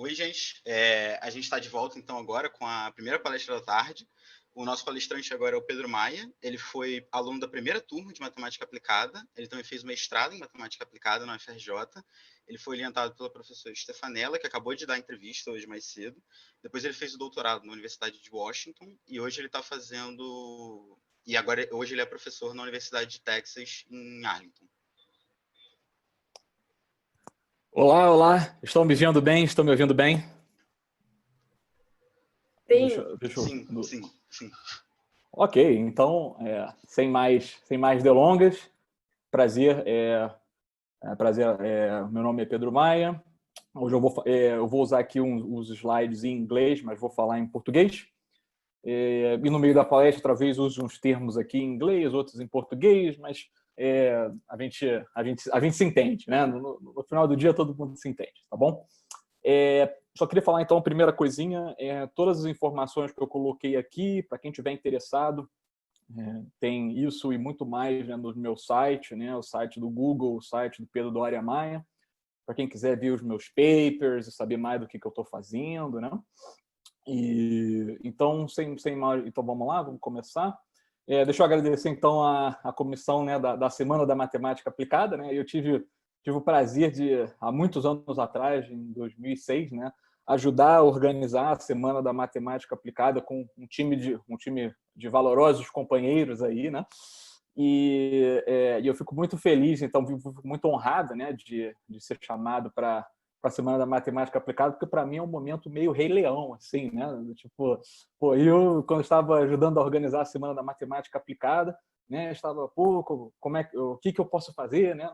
Oi, gente. A gente está de volta, então, agora com a primeira palestra da tarde. O nosso palestrante agora é o Pedro Maia. Ele foi aluno da primeira turma de Matemática Aplicada. Ele também fez mestrado em Matemática Aplicada na UFRJ. Ele foi orientado pela professora Stefanella, que acabou de dar entrevista hoje mais cedo. Depois ele fez o doutorado na Universidade de Washington. E hoje ele está fazendo... hoje ele é professor na Universidade de Texas, em Arlington. Olá, olá. Estão me vendo bem? Estão me ouvindo bem? Sim. Ok, então, sem mais delongas, meu nome é Pedro Maia. Hoje eu vou usar aqui os slides em inglês, mas vou falar em português. E no meio da palestra, talvez use uns termos aqui em inglês, outros em português, mas a gente se entende, né? No final do dia, todo mundo se entende, tá bom? Só queria falar, então, a primeira coisinha, todas as informações que eu coloquei aqui, para quem estiver interessado, tem isso e muito mais, né, no meu site, né, o site do Google, o site do Pedro Doria Maia, para quem quiser ver os meus papers e saber mais do que eu estou fazendo, né? Então, sem mais, então vamos lá, vamos começar. Deixa eu agradecer, então, a comissão, né, da Semana da Matemática Aplicada, né? Eu tive o prazer de, há muitos anos atrás, em 2006, né, ajudar a organizar a Semana da Matemática Aplicada com um time de valorosos companheiros aí, né? E eu fico muito feliz, então, fico muito honrado, né, de ser chamado para a Semana da Matemática Aplicada, porque para mim é um momento meio Rei Leão, assim, né? Tipo, eu quando estava ajudando a organizar a Semana da Matemática Aplicada, né, estava, o que eu posso fazer, né,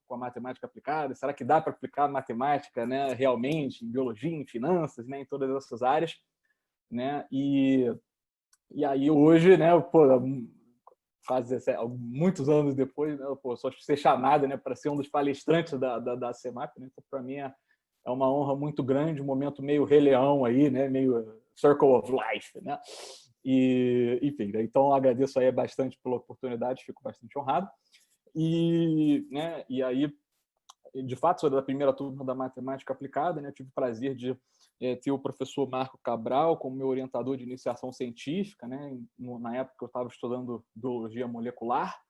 com a matemática aplicada? Será que dá para aplicar matemática, né, realmente em biologia, em finanças, né, em todas essas áreas, né? E aí hoje, né, muitos anos depois, né, só ser chamado, né, para ser um dos palestrantes da CEMAP, né? Então, para mim é uma honra muito grande, um momento meio Rei Leão aí, né, meio Circle of Life, né? E, enfim, então eu agradeço aí bastante pela oportunidade, fico bastante honrado. E aí, de fato, sou da primeira turma da Matemática Aplicada, né? Tive o prazer de ter o professor Marco Cabral como meu orientador de iniciação científica, né? Na época eu estava estudando biologia molecular,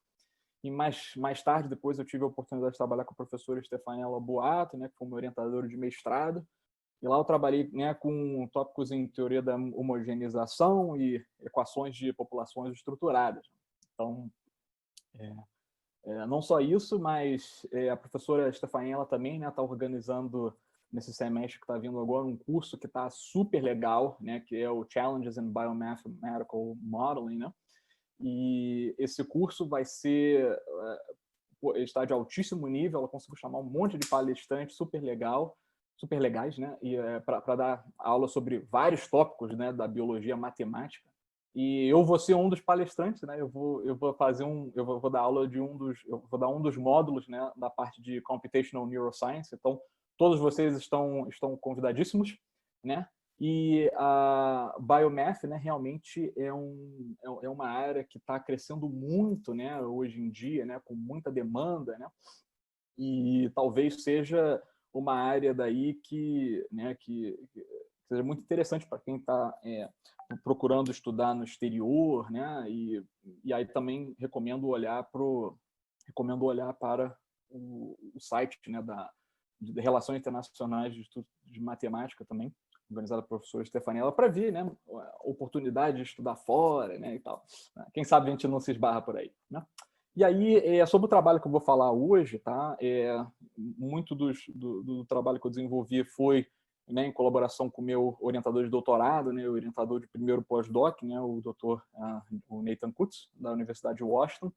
e mais tarde, depois, eu tive a oportunidade de trabalhar com a professora Stefanella Boato, né? Que foi meu orientador de mestrado. E lá eu trabalhei, né, com tópicos em teoria da homogeneização e equações de populações estruturadas. Então, não só isso, mas a professora Stefanella também está, né, organizando nesse semestre que está vindo agora um curso que está super legal, né, que é o Challenges in Biomathematical Modeling, né? E esse curso vai ser está de altíssimo nível, ela conseguiu chamar um monte de palestrantes super legais, né? E para dar aula sobre vários tópicos, né, da biologia matemática. E eu vou ser um dos palestrantes, né? Eu vou dar aula eu vou dar um dos módulos, né, da parte de Computational Neuroscience. Então, todos vocês estão convidadíssimos, né? E a Biomath, né, realmente é uma área que está crescendo muito, né, hoje em dia, né, com muita demanda, né? E talvez seja uma área daí né, que seja muito interessante para quem está procurando estudar no exterior, né? E aí também recomendo olhar para o site, né, de Relações Internacionais de Estudos de Matemática também, organizada pela professora Stefanella, para ver, né, a oportunidade de estudar fora, né, e tal. Quem sabe a gente não se esbarra por aí, né? E aí, sobre o trabalho que eu vou falar hoje, tá? Muito do trabalho que eu desenvolvi foi, né, em colaboração com o meu orientador de doutorado, né, o orientador de primeiro pós-doc, né, o doutor o Nathan Kutz, da Universidade de Washington,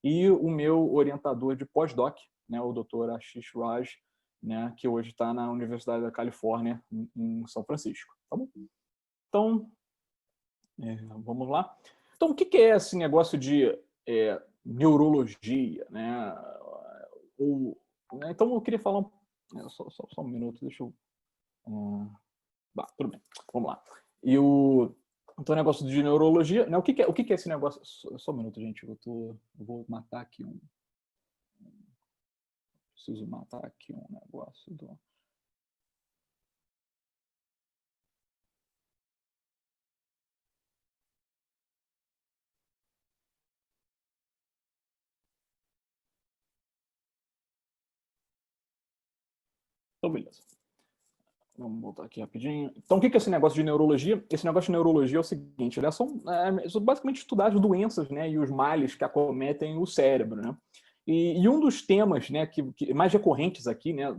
e o meu orientador de pós-doc, né, o doutor Ashish Raj, né, que hoje está na Universidade da Califórnia, em São Francisco. Tá bom? Então, vamos lá. Então, o que é esse negócio de neurologia, né? Então, eu queria falar só um minuto, deixa eu... tudo bem, vamos lá. Então, o negócio de neurologia, né? O que é esse negócio? Só um minuto, gente, eu vou matar aqui preciso matar aqui um negócio Então, beleza. Vamos voltar aqui rapidinho. Então, o que é esse negócio de neurologia? Esse negócio de neurologia é o seguinte, né? São basicamente estudar as doenças, né, e os males que acometem o cérebro, né? E um dos temas, né, que mais recorrentes aqui, né,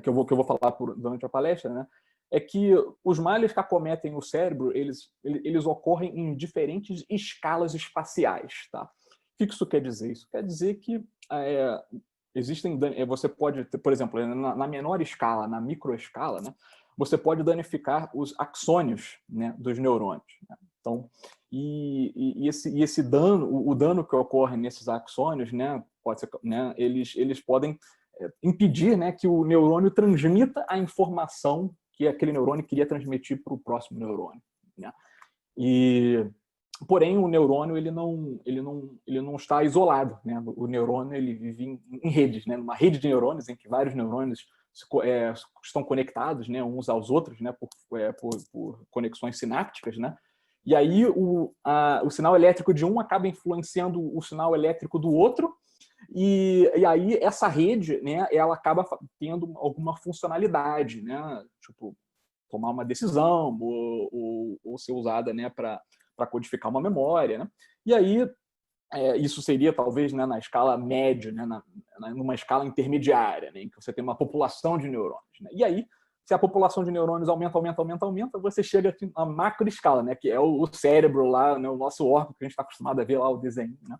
que eu vou falar durante a palestra, né, é que os males que acometem o cérebro, eles ocorrem em diferentes escalas espaciais, tá? O que isso quer dizer? Isso quer dizer que você pode, por exemplo, na menor escala, na microescala, né, você pode danificar os axônios, né, dos neurônios. Né? Então, esse dano, o dano que ocorre nesses axônios, né, pode ser, né, eles podem impedir, né, que o neurônio transmita a informação que aquele neurônio queria transmitir para o próximo neurônio. Né? Porém, o neurônio ele não está isolado, né? O neurônio ele vive em redes, né? Numa rede de neurônios em que vários neurônios estão conectados, né, uns aos outros, né, por conexões sinápticas, né? E aí o sinal elétrico de um acaba influenciando o sinal elétrico do outro, e aí essa rede, né, ela acaba tendo alguma funcionalidade, né? Tipo, tomar uma decisão ou ser usada, né, para codificar uma memória, né? E aí isso seria talvez, né, na escala média, né, numa escala intermediária, né, em que você tem uma população de neurônios. Né? E aí, se a população de neurônios aumenta, você chega a macro escala, né, que é o cérebro lá, né, o nosso órgão que a gente está acostumado a ver lá o desenho. Né?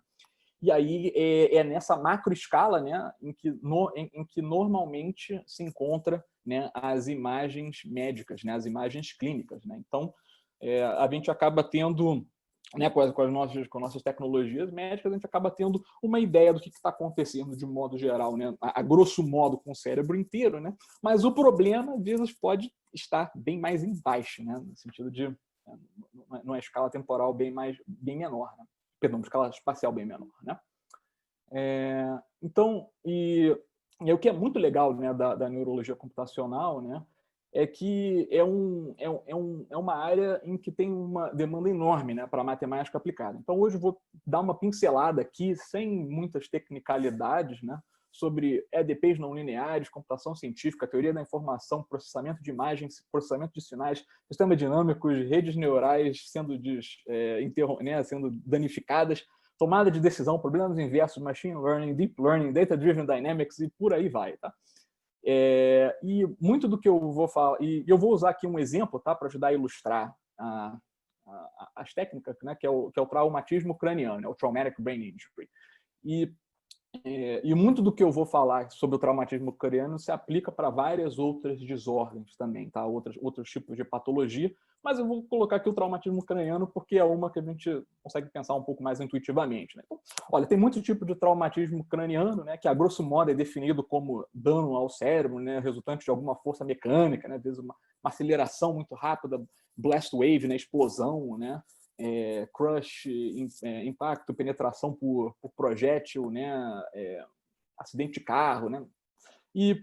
E aí é nessa macro escala, né, em que normalmente se encontra, né, as imagens médicas, né, as imagens clínicas. Né? Então, a gente acaba tendo, né, com as nossas tecnologias médicas, a gente acaba tendo uma ideia do que está acontecendo de modo geral, né, a grosso modo com o cérebro inteiro, né? Mas o problema, às vezes, pode estar bem mais embaixo, né, no sentido de numa escala temporal bem menor, né? Perdão, uma escala espacial bem menor, né? Então, o que é muito legal, né, da neurologia computacional, né, é que é uma área em que tem uma demanda enorme, né, para matemática aplicada. Então, hoje eu vou dar uma pincelada aqui, sem muitas tecnicalidades, né, sobre EDPs não lineares, computação científica, teoria da informação, processamento de imagens, processamento de sinais, sistemas dinâmicos, redes neurais sendo danificadas, tomada de decisão, problemas inversos, machine learning, deep learning, data-driven dynamics e por aí vai. Tá? E muito do que eu vou falar, e eu vou usar aqui um exemplo, tá, para ajudar a ilustrar as técnicas, né, que é o traumatismo craniano, né, o traumatic brain injury. E muito do que eu vou falar sobre o traumatismo craniano se aplica para várias outras desordens também, tá? Outros tipos de patologia, mas eu vou colocar aqui o traumatismo craniano porque é uma que a gente consegue pensar um pouco mais intuitivamente. Né? Então, olha, tem muito tipo de traumatismo craniano, né, que a grosso modo é definido como dano ao cérebro, né, resultante de alguma força mecânica, né, às vezes uma aceleração muito rápida, blast wave, né, explosão, né? Crush, impacto, penetração por projétil, né? Acidente de carro. Né? E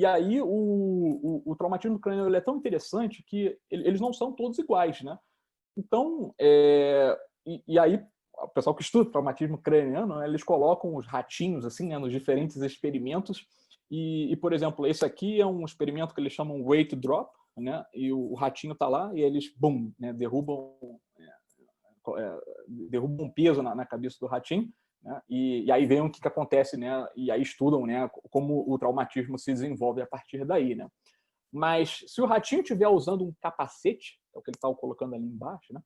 aí o traumatismo craniano é tão interessante que eles não são todos iguais. Né? Então, e aí o pessoal que estuda traumatismo craniano, né, eles colocam os ratinhos assim, né, nos diferentes experimentos. E, por exemplo, esse aqui é um experimento que eles chamam weight drop, né? E o ratinho está lá e eles, bum, né, derrubam um peso na cabeça do ratinho, né? E aí veem o que acontece, né? E aí estudam, né, como o traumatismo se desenvolve a partir daí. Né? Mas se o ratinho estiver usando um capacete, é o que ele está colocando ali embaixo, né?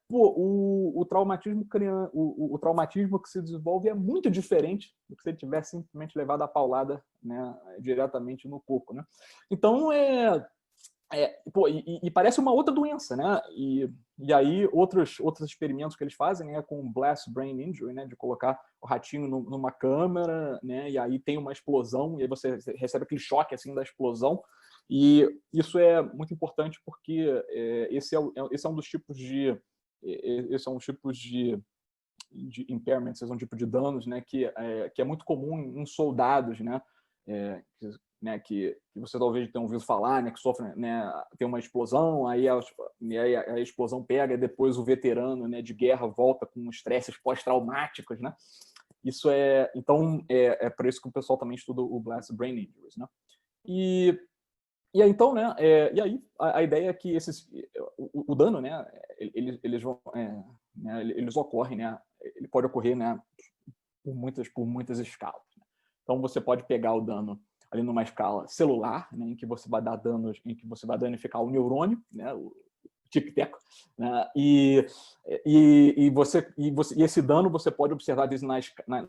O traumatismo craniano, o traumatismo que se desenvolve é muito diferente do que se ele tivesse simplesmente levado a paulada, né, diretamente no coco. Né? Então, e parece uma outra doença, né? E aí outros experimentos que eles fazem, né, com blast brain injury, né, de colocar o ratinho numa câmera, né, e aí tem uma explosão e aí você recebe aquele choque assim da explosão. E isso é muito importante porque esse é um dos tipos de impairments, esse é um tipo de danos, né, que é muito comum em soldados, né, que você talvez tenha ouvido falar, né, que sofrem, né, tem uma explosão, aí a explosão pega e depois o veterano, né, de guerra volta com estresses pós-traumáticos, né? Então é por isso que o pessoal também estuda o blast brain injuries, né? E aí, então, né, e aí a ideia é que o dano, né, eles ocorrem, né, ele pode ocorrer, né, por muitas escalas. Então, você pode pegar o dano ali numa escala celular, né, em que você vai dar danos, em que você vai danificar o neurônio, né, o tic-teco, né, e esse dano você pode observar isso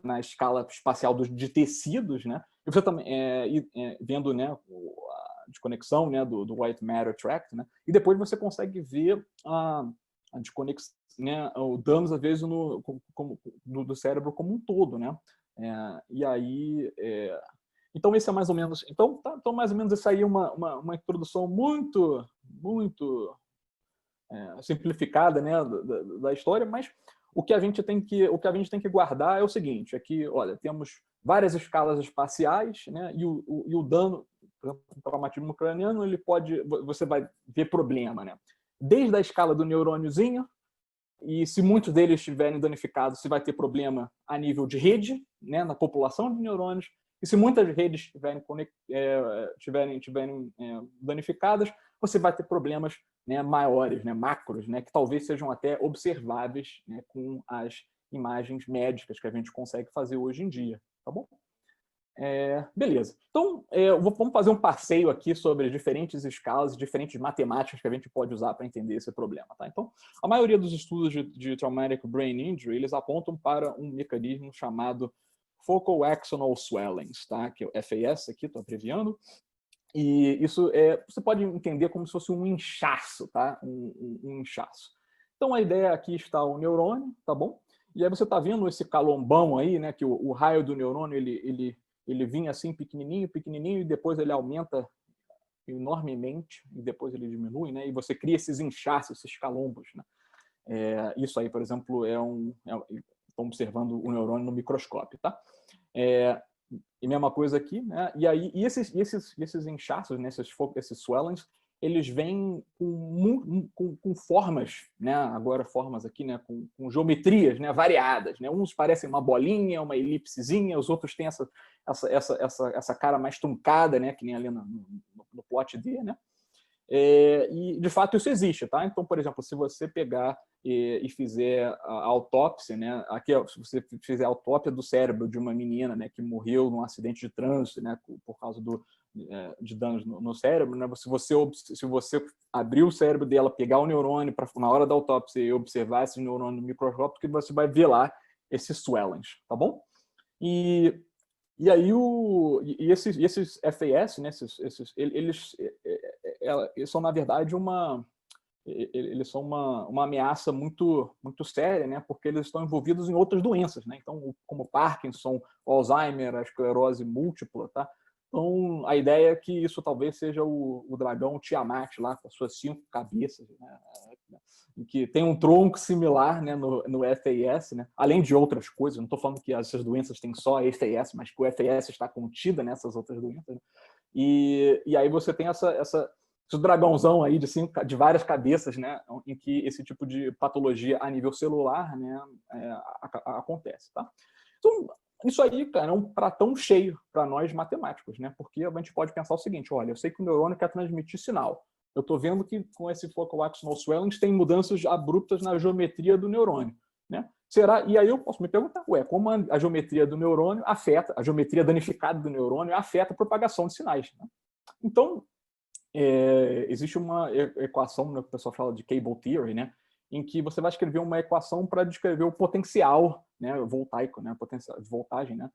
na escala espacial de tecidos, né, e você também vendo, né, a desconexão, né, do White Matter Tract, né, e depois você consegue ver a desconexão, né, o danos às vezes do cérebro como um todo, né, e aí então esse é mais ou menos, então mais ou menos essa aí é uma introdução muito simplificada, né, da história, mas o que a gente tem que guardar é o seguinte, é que, olha, temos várias escalas espaciais, né, e o dano, por exemplo, o traumatismo craniano, você vai ver problema, né, desde a escala do neurôniozinho, e se muitos deles estiverem danificados, você vai ter problema a nível de rede, né, na população de neurônios, e se muitas redes estiverem danificadas, você vai ter problemas, né, maiores, né, macros, né, que talvez sejam até observáveis, né, com as imagens médicas que a gente consegue fazer hoje em dia, tá bom? Beleza. Então, vamos fazer um passeio aqui sobre diferentes escalas, diferentes matemáticas que a gente pode usar para entender esse problema. Tá? Então, a maioria dos estudos de Traumatic Brain Injury, eles apontam para um mecanismo chamado Focal Axonal Swellings, tá? Que é o FAS, aqui estou abreviando. E isso você pode entender como se fosse um inchaço, tá? Um inchaço. Então, a ideia aqui está o neurônio, tá bom? E aí você está vendo esse calombão aí, né? Que o raio do neurônio, ele vinha assim pequenininho, pequenininho, e depois ele aumenta enormemente, e depois ele diminui, né? E você cria esses inchaços, esses calombos, né? Isso aí, por exemplo, estão observando o neurônio no microscópio, tá? E mesma coisa aqui, né? E aí esses inchaços, né? esses swellings, eles vêm com formas, né? Agora formas aqui, né? Com geometrias, né? Variadas, né? Uns parecem uma bolinha, uma elipsezinha, os outros têm essa cara mais truncada, né? Que nem ali no plot D, né? E de fato isso existe, tá? Então, por exemplo, se você pegar e fizer a autópsia, né? Aqui, se você fizer a autópsia do cérebro de uma menina, né, que morreu num acidente de trânsito, né, por causa de danos no cérebro, né? Se você abrir o cérebro dela, pegar o neurônio na hora da autópsia e observar esse neurônio no microscópio, você vai ver lá esses swellings, tá bom? E aí esses FAS, né, eles são na verdade eles são uma ameaça muito séria, né, porque eles estão envolvidos em outras doenças, né, então como Parkinson, Alzheimer, a esclerose múltipla, tá? Então a ideia é que isso talvez seja o dragão Tiamat lá com as suas 5 cabeças, né, que tem um tronco similar, né, no FAS, né, além de outras coisas. Não estou falando que essas doenças têm só FAS, mas que o FAS está contida nessas outras doenças, né? E aí você tem esse dragãozão aí de várias cabeças, né, em que esse tipo de patologia a nível celular, né, acontece, tá? Então, isso aí, cara, é um pratão cheio para nós matemáticos, né? Porque a gente pode pensar o seguinte: olha, eu sei que o neurônio quer transmitir sinal. Eu estou vendo que com esse focal axonal swellings tem mudanças abruptas na geometria do neurônio, né? E aí eu posso me perguntar, como a geometria do neurônio afeta, a geometria danificada do neurônio afeta a propagação de sinais, né? Então, existe uma equação, né, que o pessoal fala de cable theory, né, em que você vai escrever uma equação para descrever o potencial, né, voltaico, né, potencial de voltagem, né,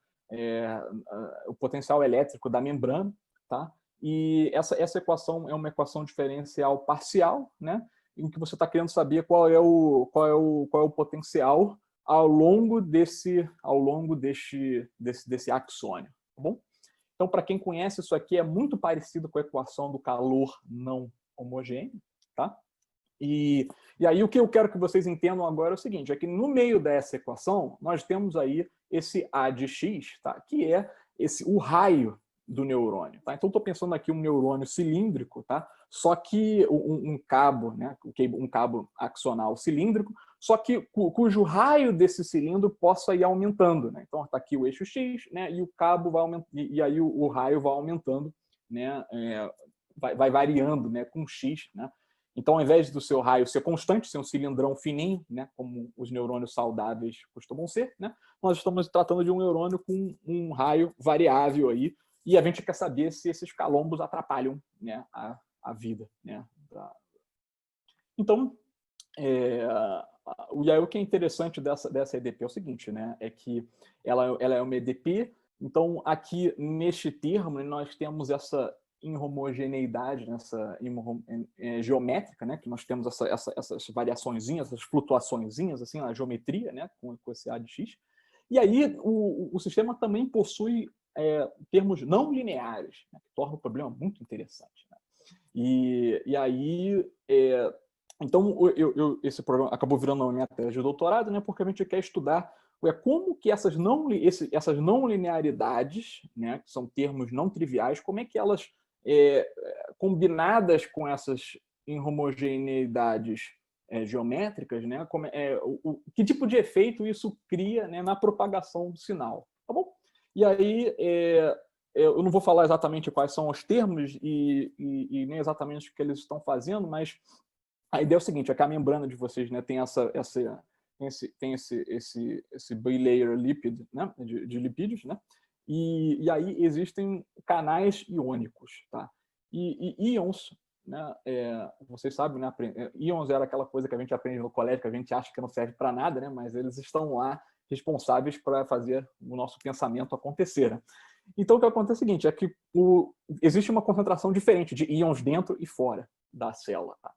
o potencial elétrico da membrana, tá? E essa equação é uma equação diferencial parcial, né, em que você está querendo saber qual é o potencial ao longo desse axônio, tá bom? Então, para quem conhece isso aqui, é muito parecido com a equação do calor não homogêneo, tá? E aí o que eu quero que vocês entendam agora é o seguinte, é que no meio dessa equação, nós temos aí esse A de x, tá? Que é o raio do neurônio, tá? Então, estou pensando aqui um neurônio cilíndrico, tá? Só que um cabo, né? Um cabo axonal cilíndrico, só que cujo raio desse cilindro possa ir aumentando, né? Então está aqui o eixo X, né? E o cabo vai aumentando, e aí o raio vai aumentando né, vai variando, né, com x, né? Então, ao invés do seu raio ser constante, ser um cilindrão fininho, né, como os neurônios saudáveis costumam ser, né, nós estamos tratando de um neurônio com um raio variável aí, e a gente quer saber se esses calombos atrapalham, né, a vida, né? Então, e aí o que é interessante dessa EDP é o seguinte, né, é que ela é uma EDP, então aqui neste termo nós temos essa inhomogeneidade, essa geométrica, né, que nós temos essas variaçõezinhas, essas flutuaçõezinhas assim na geometria, né, com esse A de x. E aí o sistema também possui termos não lineares, né, que torna o problema muito interessante, né? E aí então esse programa acabou virando uma minha tese de doutorado, né, porque a gente quer estudar como que essas não linearidades, né, que são termos não triviais, como é que elas combinadas com essas inhomogeneidades geométricas, né, que tipo de efeito isso cria, né, na propagação do sinal, tá bom? E aí eu não vou falar exatamente quais são os termos e nem exatamente o que eles estão fazendo, mas a ideia é o seguinte, é que a membrana de vocês, né, tem esse bilayer lipid, né, de lipídios, né? E aí existem canais iônicos, tá? E íons, né, vocês sabem, né, íons era aquela coisa que a gente aprende no colégio, que a gente acha que não serve para nada, né, mas eles estão lá responsáveis para fazer o nosso pensamento acontecer, né? Então, o que acontece é o seguinte, é que existe uma concentração diferente de íons dentro e fora da célula, tá?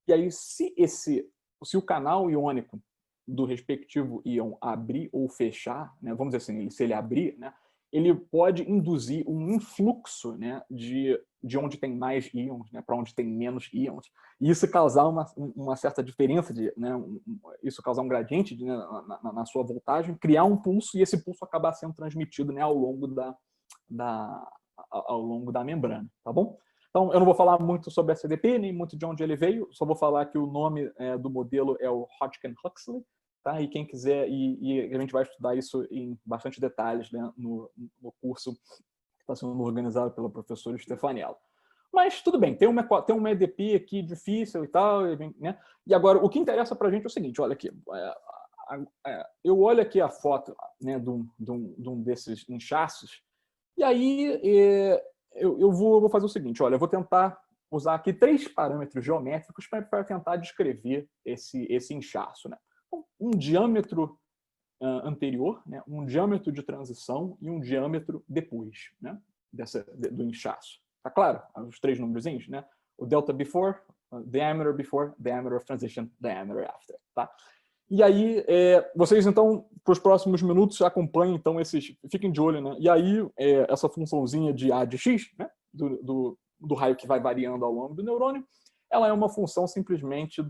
E aí, se o canal iônico do respectivo íon abrir ou fechar, né, vamos dizer assim, se ele abrir, né, ele pode induzir um influxo, né, de onde tem mais íons, né, para onde tem menos íons. E isso causar uma certa diferença, né, isso causar um gradiente né, na sua voltagem, criar um pulso, e esse pulso acabar sendo transmitido, né, ao longo da membrana, tá bom? Então, eu não vou falar muito sobre a CDP, nem muito de onde ele veio, só vou falar que o nome do modelo é o Hodgkin-Huxley, tá? E quem quiser, e a gente vai estudar isso em bastante detalhes, né, no curso que está sendo organizado pela professora Stefaniella. Mas tudo bem, tem uma EDP aqui difícil e tal, né? E agora, o que interessa para a gente é o seguinte, olha aqui, eu olho aqui a foto, né, de um desses inchaços, e aí eu vou fazer o seguinte, olha, eu vou tentar usar aqui 3 parâmetros geométricos para tentar descrever esse inchaço, né? Um diâmetro anterior, né? Um diâmetro de transição e um diâmetro depois, né? Do inchaço. Tá claro? Os 3 númerozinhos, né? O delta before diameter of transition, diameter after, tá? E aí, vocês, então, para os próximos minutos, acompanhem, então, fiquem de olho, né? E aí, essa funçãozinha de A de x, né? Do raio que vai variando ao longo do neurônio, ela é uma função simplesmente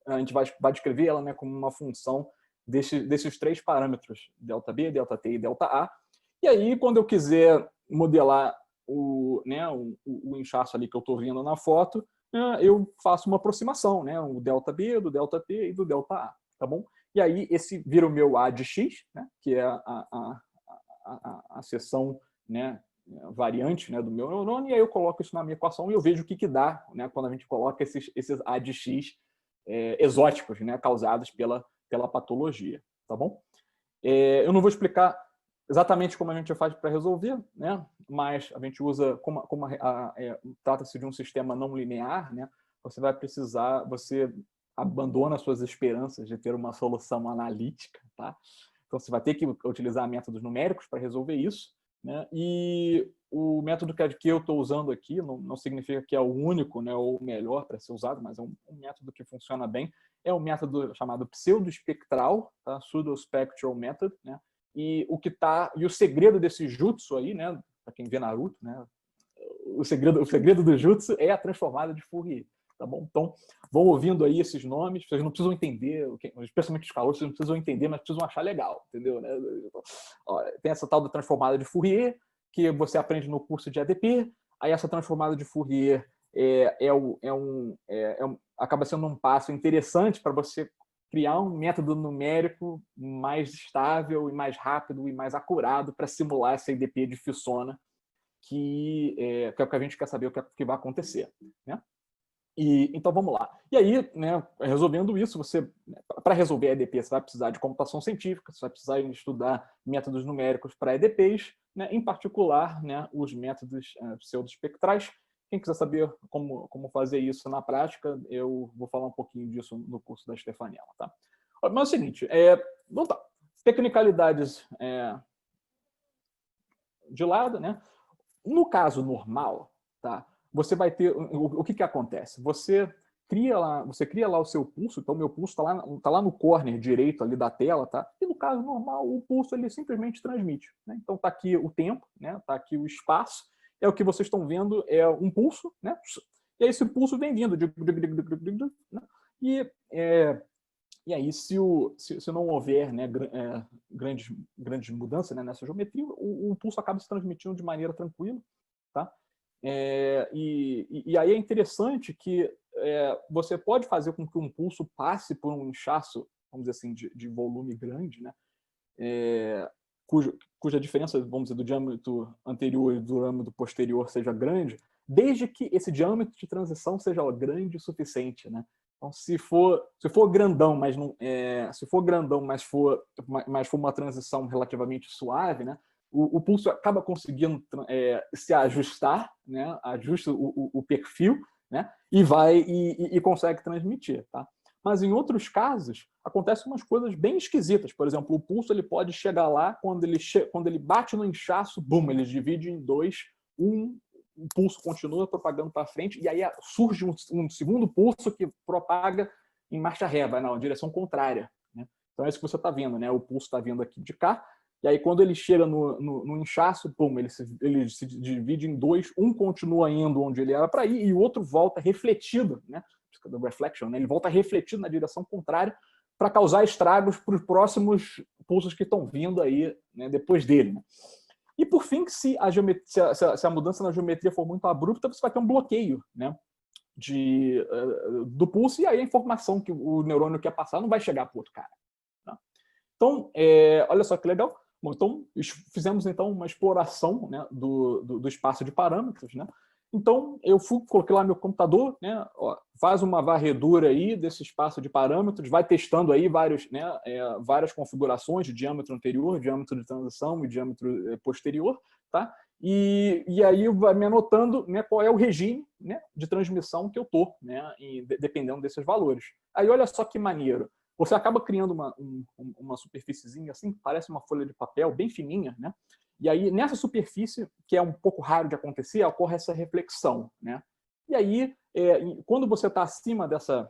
a gente vai descrever ela, né, como uma função desses 3 parâmetros, delta B, delta T e delta A. E aí, quando eu quiser modelar o inchaço ali que eu estou vendo na foto, eu faço uma aproximação, né? O delta B, do delta T e do delta A, tá bom? E aí esse vira o meu A de x, né? Que é a seção, né, variante, né, do meu neurônio, e aí eu coloco isso na minha equação e eu vejo o que dá, né, quando a gente coloca esses A de x exóticos, né, causados pela patologia, tá bom? Eu não vou explicar exatamente como a gente faz para resolver, né? Mas a gente usa, trata-se de um sistema não linear, né? Você abandona suas esperanças de ter uma solução analítica, tá? Então você vai ter que utilizar métodos numéricos para resolver isso, né? E o método que eu estou usando aqui não significa que é o único, né, ou o melhor para ser usado, mas é um método que funciona bem. É um método chamado pseudoespectral, tá? Pseudospectral method, né? E o segredo desse jutsu aí, né, para quem vê Naruto, né, o segredo do jutsu é a transformada de Fourier, tá bom? Então, vão ouvindo aí esses nomes, vocês não precisam entender, especialmente os calouros, vocês não precisam entender, mas precisam achar legal, entendeu? Né? Tem essa tal da transformada de Fourier, que você aprende no curso de ADP, aí essa transformada de Fourier acaba sendo um passo interessante para você criar um método numérico mais estável e mais rápido e mais acurado para simular essa EDP de Fissona, que é o que a gente quer saber o que vai acontecer, né? Então vamos lá. E aí, né, resolvendo isso, para resolver a EDP, você vai precisar de computação científica, você vai precisar estudar métodos numéricos para EDPs, né, em particular, né, os métodos pseudoespectrais. Quem quiser saber como fazer isso na prática, eu vou falar um pouquinho disso no curso da Stefaniela, tá? Mas é o seguinte, vamos lá. Tecnicalidades de lado, né? No caso normal, tá? Você vai ter o que acontece? Você cria lá o seu pulso, então meu pulso está lá no corner direito ali da tela, tá? E no caso normal, o pulso ele simplesmente transmite, né? Então tá aqui o tempo, né? Tá aqui o espaço, é o que vocês estão vendo, é um pulso, né? E aí esse pulso vem vindo, né? E aí, se não houver, né, grandes mudanças, né, nessa geometria, o pulso acaba se transmitindo de maneira tranquila, tá? E aí é interessante que você pode fazer com que um pulso passe por um inchaço, vamos dizer assim, de volume grande, né? Cuja diferença, vamos dizer, do diâmetro anterior e do diâmetro posterior seja grande, desde que esse diâmetro de transição seja grande o suficiente, né? Então, se for grandão, mas não, se for grandão, mas for uma transição relativamente suave, né? O pulso acaba conseguindo se ajustar, né? Ajusta o perfil, né? E consegue transmitir, tá? Mas em outros casos acontecem umas coisas bem esquisitas. Por exemplo, o pulso ele pode chegar lá quando ele bate no inchaço, bum, ele divide em dois, o pulso continua propagando para frente, e aí surge um segundo pulso que propaga em marcha ré, vai na direção contrária, né? Então é isso que você está vendo, né? O pulso está vindo aqui de cá, e aí quando ele chega no inchaço, pum, ele se divide em dois, um continua indo onde ele era para ir, e o outro volta refletido, né? Do reflection, né? Ele volta refletido na direção contrária para causar estragos para os próximos pulsos que estão vindo aí, né, depois dele, né? E, por fim, se a mudança na geometria for muito abrupta, você vai ter um bloqueio, né, do pulso, e aí a informação que o neurônio quer passar não vai chegar para o outro cara, tá? Então, olha só que legal. Bom, então, fizemos então uma exploração, né, do espaço de parâmetros, né? Então, coloquei lá meu computador, né, faz uma varredura aí desse espaço de parâmetros, vai testando aí várias configurações de diâmetro anterior, diâmetro de transição e diâmetro posterior, tá? E aí vai me anotando, né, qual é o regime, né, de transmissão que eu estou, né, dependendo desses valores. Aí olha só que maneiro. Você acaba criando uma superfíciezinha assim, que parece uma folha de papel bem fininha, né? E aí, nessa superfície, que é um pouco raro de acontecer, ocorre essa reflexão, né? E aí, quando você está acima dessa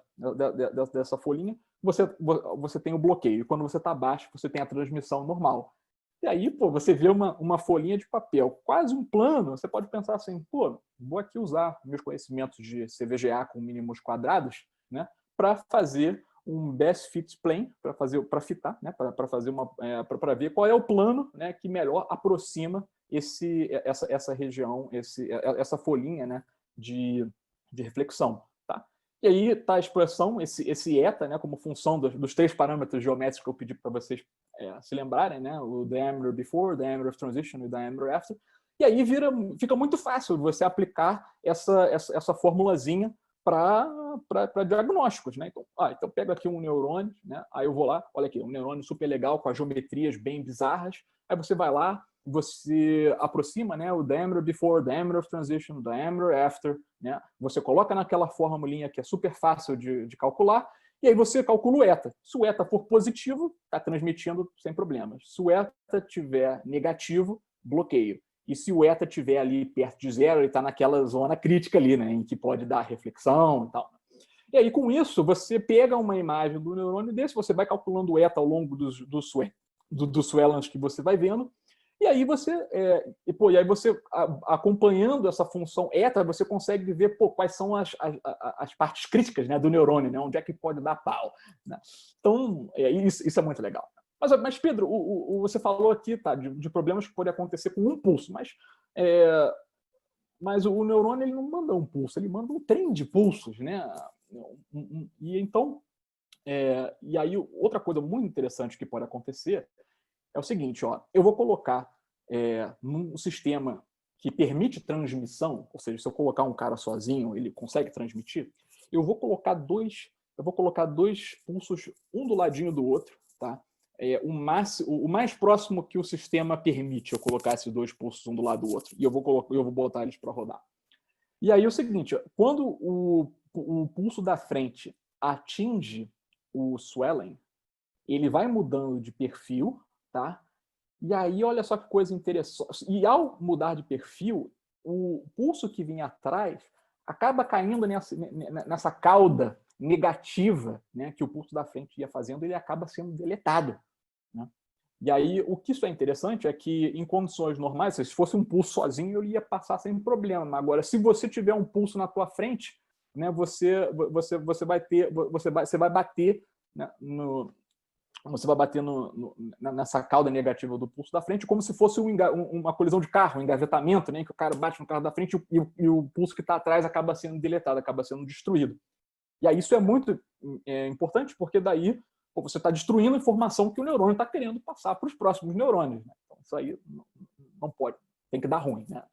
folhinha, você tem o bloqueio. E quando você está abaixo, você tem a transmissão normal. E aí, pô, você vê uma folhinha de papel, quase um plano, você pode pensar assim, pô, vou aqui usar meus conhecimentos de CVGA com mínimos quadrados, né, para fazer um best fit plane, para fitar, né, para ver qual é o plano, né, que melhor aproxima essa região, essa folhinha, né, de reflexão, tá? E aí está a expressão, esse eta, né, como função dos três parâmetros geométricos que eu pedi para vocês se lembrarem, né, o diameter before, diameter of transition e diameter after. E aí fica muito fácil você aplicar essa formulazinha para diagnósticos, né? Então pego aqui um neurônio, né? Aí eu vou lá, olha aqui, um neurônio super legal com as geometrias bem bizarras. Aí você vai lá, você aproxima, né, o diameter before, diameter of transition, diameter after, né? Você coloca naquela formulinha que é super fácil de calcular, e aí você calcula o eta. Se o eta for positivo, está transmitindo sem problemas. Se o eta tiver negativo, bloqueio. E se o eta estiver ali perto de zero, ele está naquela zona crítica ali, né, em que pode dar reflexão e tal. E aí, com isso, você pega uma imagem do neurônio desse, você vai calculando o eta ao longo dos swellings que você vai vendo, e aí você, acompanhando essa função eta, você consegue ver quais são as partes críticas, né, do neurônio, né, onde é que pode dar pau, né? Então, isso é muito legal. Mas Pedro, você falou aqui, tá, de problemas que podem acontecer com um pulso, mas o neurônio ele não manda um pulso, ele manda um trem de pulsos, né? E então, e aí outra coisa muito interessante que pode acontecer é o seguinte, ó, eu vou colocar num sistema que permite transmissão, ou seja, se eu colocar um cara sozinho, ele consegue transmitir, eu vou colocar dois pulsos, um do ladinho do outro, tá? O mais próximo que o sistema permite eu colocar esses dois pulsos um do lado do outro, e eu vou botar eles para rodar. E aí é o seguinte, quando o pulso da frente atinge o swelling, ele vai mudando de perfil, tá? E aí, olha só que coisa interessante. E ao mudar de perfil, o pulso que vinha atrás acaba caindo nessa cauda negativa, né, que o pulso da frente ia fazendo, ele acaba sendo deletado, né? E aí, o que isso é interessante é que, em condições normais, se fosse um pulso sozinho, eu ia passar sem problema. Mas agora, se você tiver um pulso na tua frente, né, você vai bater, né, nessa cauda negativa do pulso da frente, como se fosse uma colisão de carro, um engavetamento, né, que o cara bate no carro da frente e o pulso que está atrás acaba sendo deletado, acaba sendo destruído. E aí isso é muito importante, porque daí você está destruindo a informação que o neurônio está querendo passar para os próximos neurônios, né? Então, isso aí não pode, tem que dar ruim, né?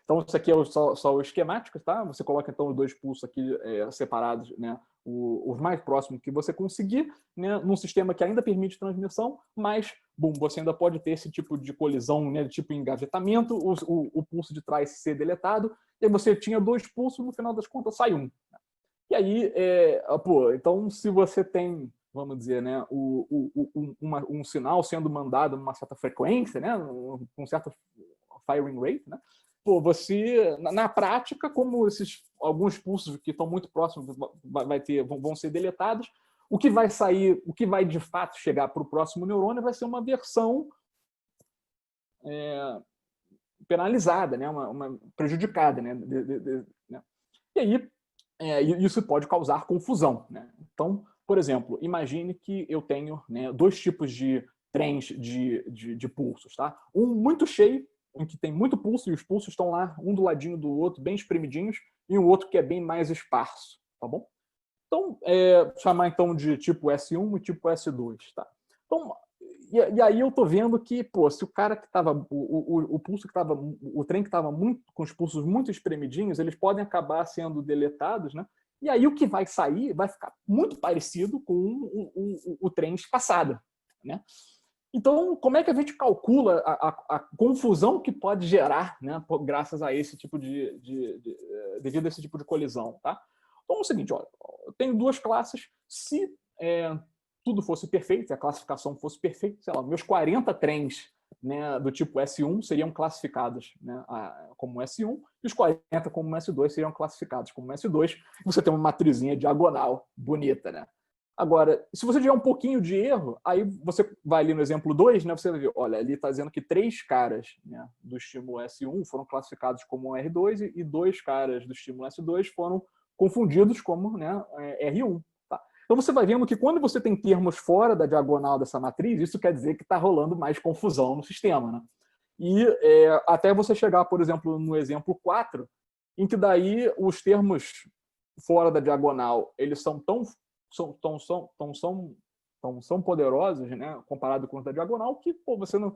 Então, isso aqui é só o esquemático, tá? Você coloca, então, os dois pulsos aqui separados, né? Os mais próximos que você conseguir, né? Num sistema que ainda permite transmissão, mas, você ainda pode ter esse tipo de colisão, né? De tipo engavetamento, o pulso de trás ser deletado, e aí você tinha dois pulsos, no final das contas, sai um. E aí, então, se você tem, vamos dizer, né, um sinal sendo mandado numa certa frequência, né, com certo firing rate, né, você, na prática, como alguns pulsos que estão muito próximos vão ser deletados, o que vai sair, o que vai de fato chegar para o próximo neurônio vai ser uma versão penalizada, né, uma prejudicada, né, né? E aí, isso pode causar confusão, né? Então, por exemplo, imagine que eu tenho, né, dois tipos de trens de pulsos, tá? Um muito cheio, em que tem muito pulso, e os pulsos estão lá, um do ladinho do outro, bem espremidinhos, e um outro que é bem mais esparso, tá bom? Então, chamar então de tipo S1 e tipo S2, tá? Então, e aí eu tô vendo que, se o cara que tava, o pulso que tava, o trem que tava muito, com os pulsos muito espremidinhos, eles podem acabar sendo deletados, né? E aí o que vai sair vai ficar muito parecido com o trem espaçado, né? Então, como é que a gente calcula a confusão que pode gerar, né, graças a esse tipo devido a esse tipo de colisão, tá? Então é o seguinte, olha, eu tenho duas classes, se tudo fosse perfeito, se a classificação fosse perfeita, sei lá, meus 40 trens, né, do tipo S1 seriam classificados, né, como S1, e os 40 como S2 seriam classificados como S2, e você tem uma matrizinha diagonal bonita, né? Agora, se você tiver um pouquinho de erro, aí você vai ali no exemplo 2, né, você vai ver, olha, ali está dizendo que 3 caras, né, do estímulo S1 foram classificados como R2 e 2 caras do estímulo S2 foram confundidos como, né, R1. Tá? Então você vai vendo que quando você tem termos fora da diagonal dessa matriz, isso quer dizer que está rolando mais confusão no sistema, né? E até você chegar, por exemplo, no exemplo 4, em que daí os termos fora da diagonal, eles são tão poderosos, né, comparado com o da diagonal, que você não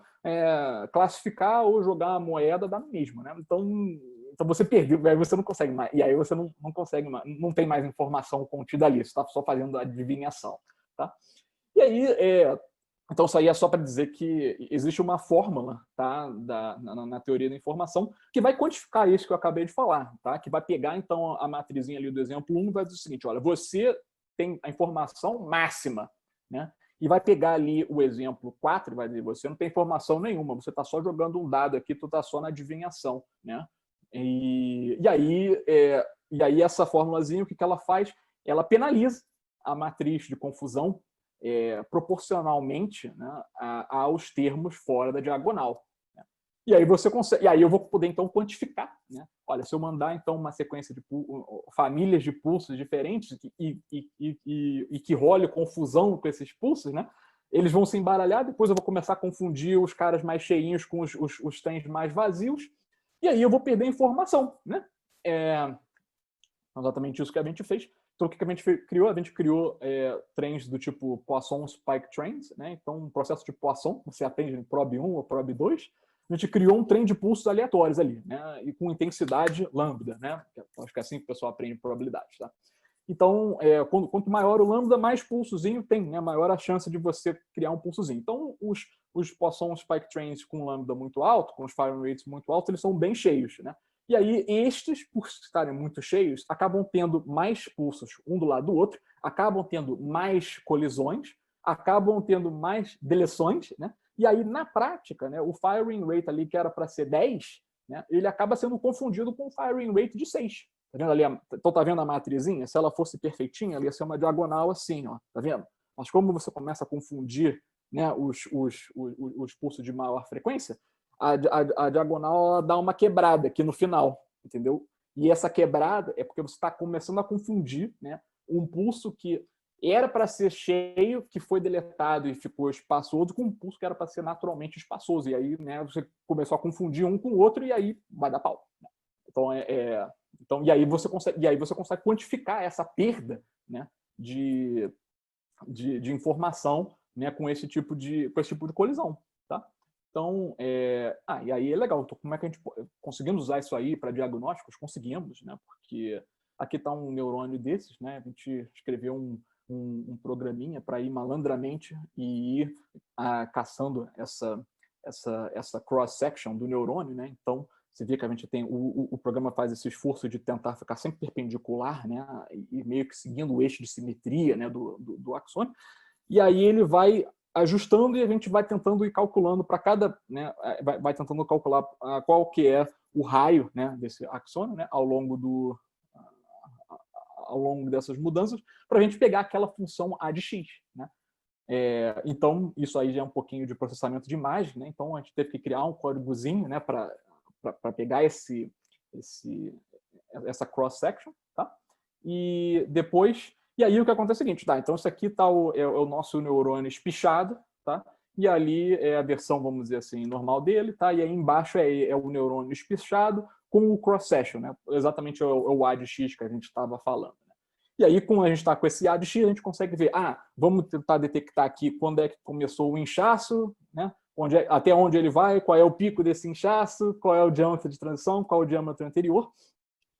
classificar ou jogar a moeda dá mesmo, né? Então você perdeu, aí você não consegue mais, e aí você não consegue mais, não tem mais informação contida ali, você está só fazendo adivinhação, tá? E aí, então isso aí é só para dizer que existe uma fórmula, tá, na teoria da informação que vai quantificar isso que eu acabei de falar, tá? Que vai pegar então a matrizinha ali do exemplo 1 e vai dizer o seguinte, olha, você tem a informação máxima, né? E vai pegar ali o exemplo 4 e vai dizer, você não tem informação nenhuma, você está só jogando um dado aqui, tu está só na adivinhação, né? E aí essa formulazinha, o que ela faz? Ela penaliza a matriz de confusão proporcionalmente, né, aos termos fora da diagonal. Né? E aí você consegue, e aí eu vou poder então quantificar, né? Olha, se eu mandar então uma sequência de famílias de pulsos diferentes e que role confusão com esses pulsos, né? Eles vão se embaralhar, depois eu vou começar a confundir os caras mais cheinhos com os trens mais vazios, e aí eu vou perder informação, né? Exatamente isso que a gente fez. Então, o que a gente criou? A gente criou trens do tipo Poisson Spike Trains, né? Então, um processo de Poisson, você aprende em Prob 1 ou Prob 2, a gente criou um trem de pulsos aleatórios ali, né? E com intensidade lambda, né? Acho que é assim que o pessoal aprende probabilidade, tá? Então, quanto maior o lambda, mais pulsozinho tem, né? Maior a chance de você criar um pulsozinho. Então, os Poisson Spike Trains com lambda muito alto, com os firing rates muito altos, eles são bem cheios, né? E aí, estes, por estarem muito cheios, acabam tendo mais pulsos um do lado do outro, acabam tendo mais colisões, acabam tendo mais deleções, né? E aí, na prática, né, o firing rate ali, que era para ser 10, né, ele acaba sendo confundido com o firing rate de 6. Tá vendo ali? Então, tá vendo a matrizinha? Se ela fosse perfeitinha, ela ia ser uma diagonal assim, ó. Tá vendo? Mas como você começa a confundir, né, os pulsos de maior frequência, a diagonal ela dá uma quebrada aqui no final, entendeu? E essa quebrada é porque você está começando a confundir, né, um pulso que era para ser cheio, que foi deletado e ficou espaçoso, com um pulso que era para ser naturalmente espaçoso. E aí, né, você começou a confundir um com o outro e aí vai dar pau. Então, então e aí você consegue quantificar essa perda, né, de informação, né, com esse tipo de colisão, tá? Então, e aí é legal. Então, como é que a gente conseguimos usar isso aí para diagnósticos? Conseguimos, né? Porque aqui está um neurônio desses, né? A gente escreveu um programinha para ir malandramente e ir caçando essa cross-section do neurônio, né? Então, você vê que a gente tem o programa faz esse esforço de tentar ficar sempre perpendicular, né? E meio que seguindo o eixo de simetria, né? do axônio. E aí ele vai ajustando e a gente vai tentando ir calculando para cada, né? Vai tentando calcular qual que é o raio, né? Desse axônio, né? Ao longo dessas mudanças, para a gente pegar aquela função a de x, né? Então, isso aí já é um pouquinho de processamento de imagem, né? Então, a gente teve que criar um códigozinho, né, para pegar essa cross-section, tá? E depois... E aí o que acontece é o seguinte, tá? Então, isso aqui tá é o nosso neurônio espichado, tá? E ali é a versão, vamos dizer assim, normal dele, tá? E aí embaixo é o neurônio espichado com o cross-section, né? Exatamente o A de X que a gente estava falando. Né? E aí, como a gente está com esse A de X, a gente consegue ver, vamos tentar detectar aqui quando é que começou o inchaço, né? Até onde ele vai, qual é o pico desse inchaço, qual é o diâmetro de transição, qual é o diâmetro anterior.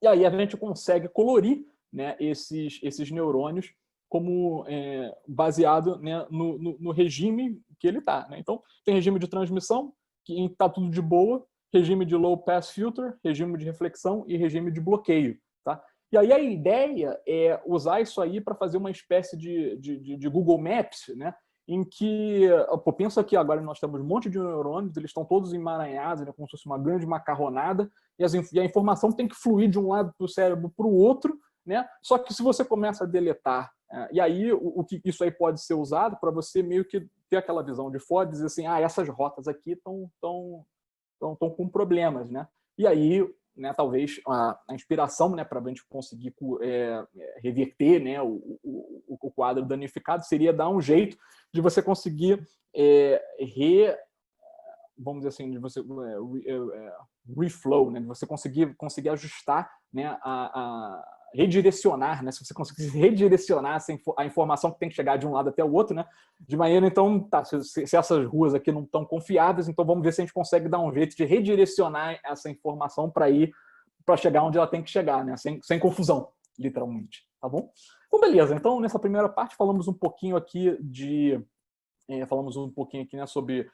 E aí a gente consegue colorir, né, esses neurônios como baseado, né, no regime que ele está. Né? Então, tem regime de transmissão, que está tudo de boa, regime de low pass filter, regime de reflexão e regime de bloqueio. Tá? E aí a ideia é usar isso aí para fazer uma espécie de Google Maps, né? Em que, pensa que agora nós temos um monte de neurônios, eles estão todos emaranhados, né, como se fosse uma grande macarronada, e a informação tem que fluir de um lado do cérebro para o outro, né? Só que se você começa a deletar, e aí o que isso aí pode ser usado para você meio que ter aquela visão de fora, dizer assim, essas rotas aqui estão com problemas, né? E aí, né, talvez a inspiração, né, para a gente conseguir reverter, né, o quadro danificado seria dar um jeito de você conseguir vamos dizer assim, de você reflow, né, de você conseguir ajustar, né, redirecionar, né, se você conseguir redirecionar a informação que tem que chegar de um lado até o outro, né, de maneira, então, tá, se essas ruas aqui não estão confiáveis, então vamos ver se a gente consegue dar um jeito de redirecionar essa informação para chegar onde ela tem que chegar, né, sem confusão, literalmente, tá bom? Então, beleza. Então, nessa primeira parte, falamos um pouquinho aqui né, sobre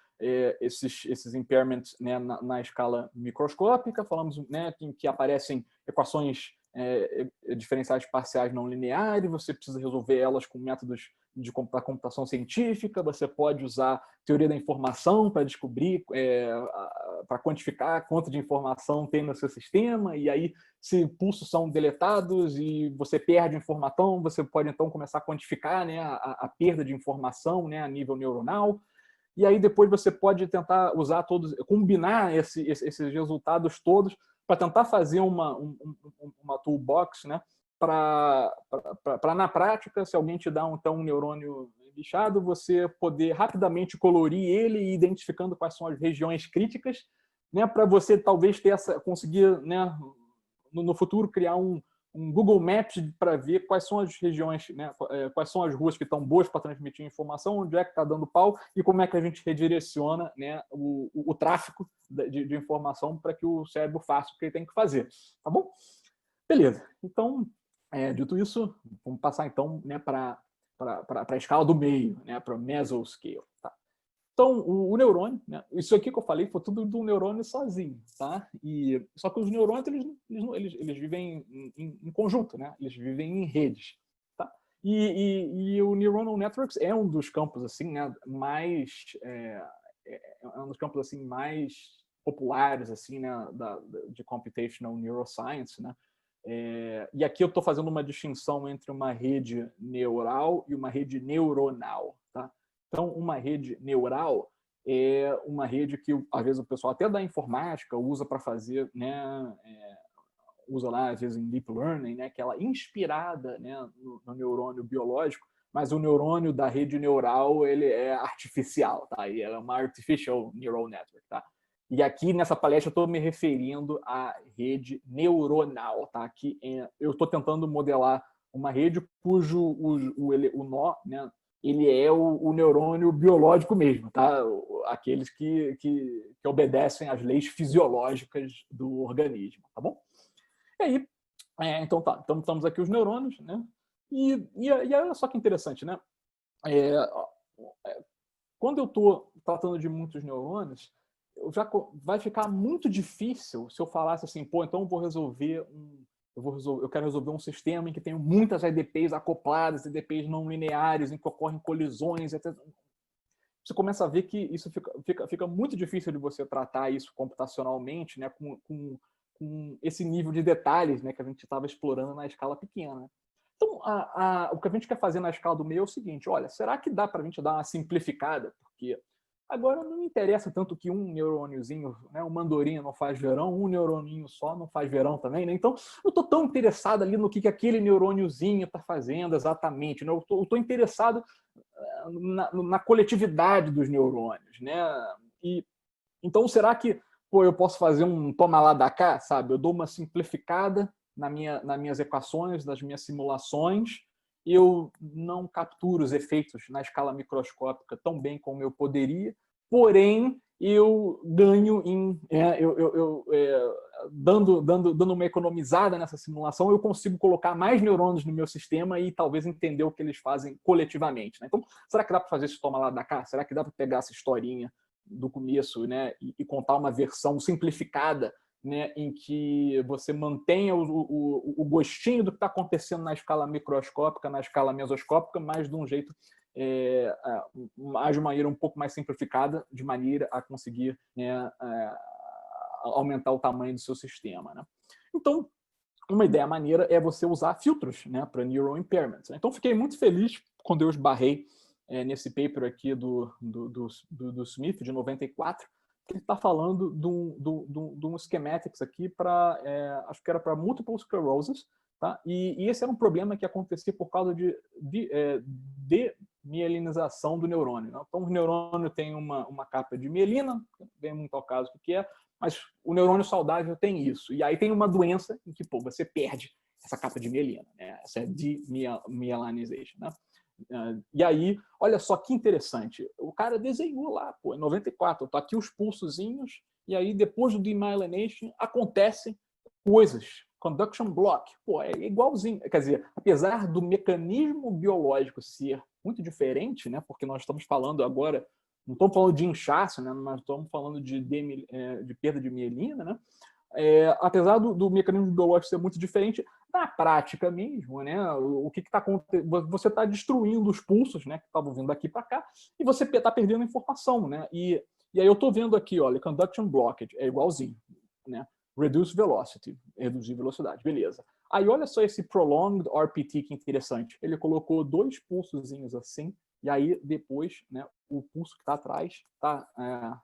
esses impairments, né, na escala microscópica, falamos, né, que aparecem equações diferenciais parciais não lineares, você precisa resolver elas com métodos da computação científica, você pode usar teoria da informação para descobrir, para quantificar quanto de informação tem no seu sistema, e aí se pulsos são deletados e você perde informação, você pode então começar a quantificar, né, a perda de informação, né, a nível neuronal. E aí depois você pode tentar usar combinar esses resultados todos para tentar fazer uma toolbox, né, para na prática, se alguém te dá então um neurônio lixado, você poder rapidamente colorir ele e identificando quais são as regiões críticas, né, para você talvez conseguir, né, no futuro criar um Google Maps para ver quais são as regiões, né, quais são as ruas que estão boas para transmitir informação, onde é que está dando pau e como é que a gente redireciona, né, o tráfego de informação para que o cérebro faça o que ele tem que fazer, tá bom? Beleza. Então, dito isso, vamos passar então, né, para a escala do meio, né, para o mesoscale. Tá? Então, o neurônio, né, isso aqui que eu falei foi tudo do neurônio sozinho, tá? Só que os neurônios eles vivem em conjunto, né? Eles vivem em redes, tá? E o neuronal networks é um dos campos assim, né, é um dos campos assim mais populares assim, né, de computational neuroscience, né? E aqui eu estou fazendo uma distinção entre uma rede neural e uma rede neuronal, tá? Então, uma rede neural é uma rede que, às vezes, o pessoal até da informática usa para fazer, né, usa lá, às vezes, em deep learning, né, que ela é inspirada, né, no neurônio biológico, mas o neurônio da rede neural ele é artificial, tá? E ela é uma artificial neural network, tá? E aqui nessa palestra eu estou me referindo à rede neuronal, tá? Que eu estou tentando modelar uma rede cujo o nó, né, ele é o neurônio biológico mesmo, tá? Aqueles que obedecem às leis fisiológicas do organismo, tá bom? E aí, então tá, então estamos aqui os neurônios, né? E olha só que interessante, né? Quando eu estou tratando de muitos neurônios, vai ficar muito difícil se eu falasse assim, pô, então eu quero resolver um sistema em que tenho muitas EDPs acopladas, EDPs não lineares, em que ocorrem colisões, etc. Você começa a ver que isso fica muito difícil de você tratar isso computacionalmente, né, com esse nível de detalhes, né, que a gente estava explorando na escala pequena. Então, o que a gente quer fazer na escala do meio é o seguinte, olha, será que dá para a gente dar uma simplificada? Porque agora não me interessa tanto que um neurôniozinho, né, uma andorinha não faz verão, um neuroninho só não faz verão também, né? Então, eu estou tão interessado ali no que aquele neurôniozinho está fazendo exatamente, né? Eu estou interessado na coletividade dos neurônios, né? Então, será que eu posso fazer um toma lá da cá, sabe? Eu dou uma simplificada nas minhas equações, nas minhas simulações, eu não capturo os efeitos na escala microscópica tão bem como eu poderia, porém eu ganho dando uma economizada nessa simulação, eu consigo colocar mais neurônios no meu sistema e talvez entender o que eles fazem coletivamente, né? Então, será que dá para fazer esse toma lá da cá? Será que dá para pegar essa historinha do começo, né, e contar uma versão simplificada, né, em que você mantenha o gostinho do que está acontecendo na escala microscópica, na escala mesoscópica, mas de um jeito, de maneira um pouco mais simplificada, de maneira a conseguir, né, aumentar o tamanho do seu sistema, né? Então, uma ideia maneira é você usar filtros, né, para neural impairments. Então, fiquei muito feliz quando eu esbarrei nesse paper aqui do Smith, de 94, que ele está falando de um schematics aqui para, acho que era para multiple sclerosis, tá? E esse era um problema que acontecia por causa de mielinização do neurônio. Né? Então, o neurônio tem uma capa de mielina, não vem muito ao caso o que é, mas o neurônio saudável tem isso. E aí tem uma doença em que você perde essa capa de mielina, né? Essa demyelinization, né? E aí, olha só que interessante, o cara desenhou lá, em 94, tá aqui os pulsozinhos, e aí depois do demyelination acontecem coisas, conduction block, é igualzinho, quer dizer, apesar do mecanismo biológico ser muito diferente, né, porque nós estamos falando agora, não estamos falando de inchaço, né, mas estamos falando de perda de mielina, né, apesar do mecanismo biológico ser muito diferente, na prática mesmo, né, o que está acontecendo? Você está destruindo os pulsos, né, que estavam vindo daqui para cá, e você está perdendo informação, né? E aí eu estou vendo aqui, olha, conduction blockage é igualzinho, né? Reduce velocity, reduzir velocidade, beleza. Aí olha só esse prolonged RPT que interessante. Ele colocou 2 pulsozinhos assim, e aí depois, né, o pulso que está atrás tá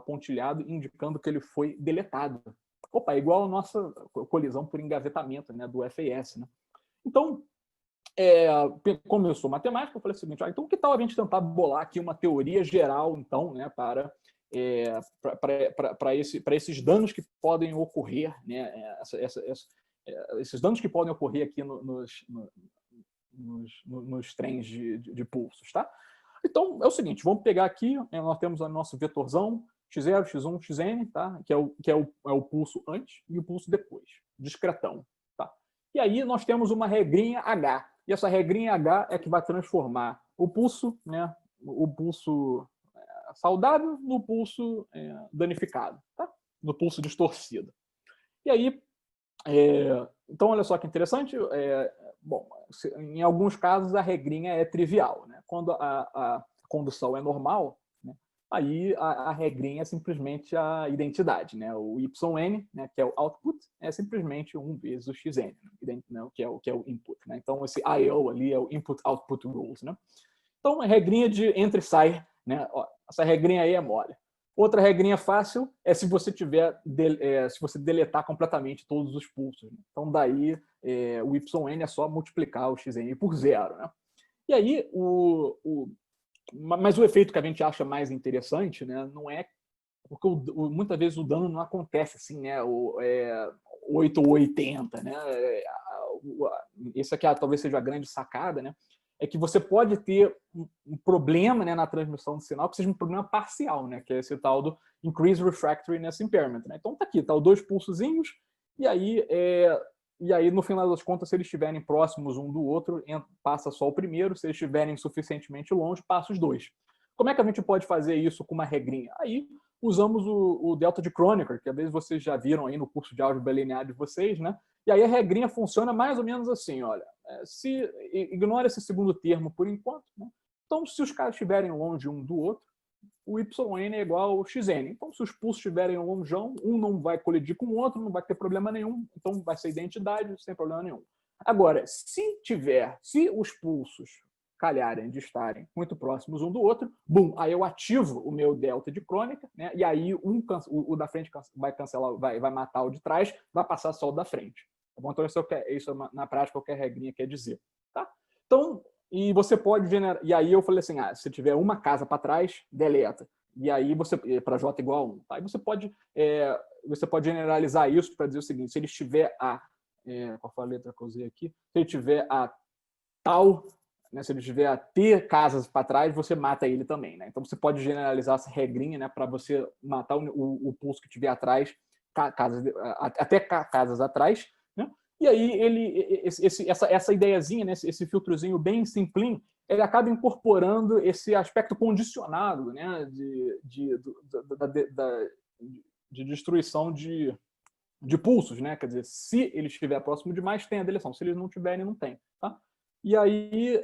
pontilhado, indicando que ele foi deletado. Opa, é igual a nossa colisão por engavetamento, né, do FAS, né? Então, como eu sou matemático, eu falei o seguinte, então que tal a gente tentar bolar aqui uma teoria geral, então, né, para esses danos que podem ocorrer, né, esses danos que podem ocorrer aqui nos trens de pulsos, tá? Então, é o seguinte, vamos pegar aqui, nós temos o nosso vetorzão, X0, X1, Xn, tá? Que é o pulso antes e o pulso depois, discretão. Tá? E aí nós temos uma regrinha H. E essa regrinha H é que vai transformar o pulso, né, o pulso saudável no pulso danificado, tá? No pulso distorcido. E aí, então olha só que interessante, bom, em alguns casos a regrinha é trivial, né? Quando a condução é normal, né, aí a regrinha é simplesmente a identidade, né? O YN, né, que é o output, é simplesmente 1 vezes o XN, né, que é o input, né? Então esse IO ali é o input-output rules, né? Então a regrinha de entra e sai, né? Ó, essa regrinha aí é mole. Outra regrinha fácil é se você se você deletar completamente todos os pulsos. Né? Então daí o YN é só multiplicar o XN por 0, né? E aí mas o efeito que a gente acha mais interessante, né, não é porque muitas vezes o dano não acontece assim, né, 8 ou 80, né? Esse aqui talvez seja a grande sacada, né? É que você pode ter um problema, né, na transmissão do sinal, que seja um problema parcial, né, que é esse tal do Increased Refractoriness Impairment. Né? Então tá aqui, tá os 2 pulsozinhos, e aí no final das contas, se eles estiverem próximos um do outro, passa só o primeiro, se eles estiverem suficientemente longe, passa os 2. Como é que a gente pode fazer isso com uma regrinha? Aí usamos o delta de Kronecker, que às vezes vocês já viram aí no curso de álgebra linear de vocês, né? E aí a regrinha funciona mais ou menos assim, olha, ignora esse segundo termo por enquanto, né? Então, se os caras estiverem longe um do outro, o YN é igual ao XN. Então, se os pulsos estiverem longeão, um não vai colidir com o outro, não vai ter problema nenhum, então vai ser identidade sem problema nenhum. Agora, se os pulsos calharem de estarem muito próximos um do outro, bum, aí eu ativo o meu delta de Kronecker, né? E aí o da frente vai cancelar, vai matar o de trás, vai passar só o da frente. Tá bom? Então isso na prática é o que a regrinha quer dizer. Tá? Então, e você pode generar. E aí eu falei assim: se tiver uma casa para trás, deleta. E aí você, para J igual a 1. Tá? Aí você pode generalizar isso para dizer o seguinte: se ele estiver qual foi a letra que eu usei aqui? Se ele tiver a tal, né, se ele tiver a T casas para trás, você mata ele também. Né? Então você pode generalizar essa regrinha, né, para você matar o pulso que tiver atrás, até casas atrás. Né? E aí essa ideiazinha, né, esse filtrozinho bem simplinho, ele acaba incorporando esse aspecto condicionado, né, de destruição de pulsos, né? Quer dizer, se ele estiver próximo demais, tem a deleção. Se eles não tiverem, não tem. Tá? E aí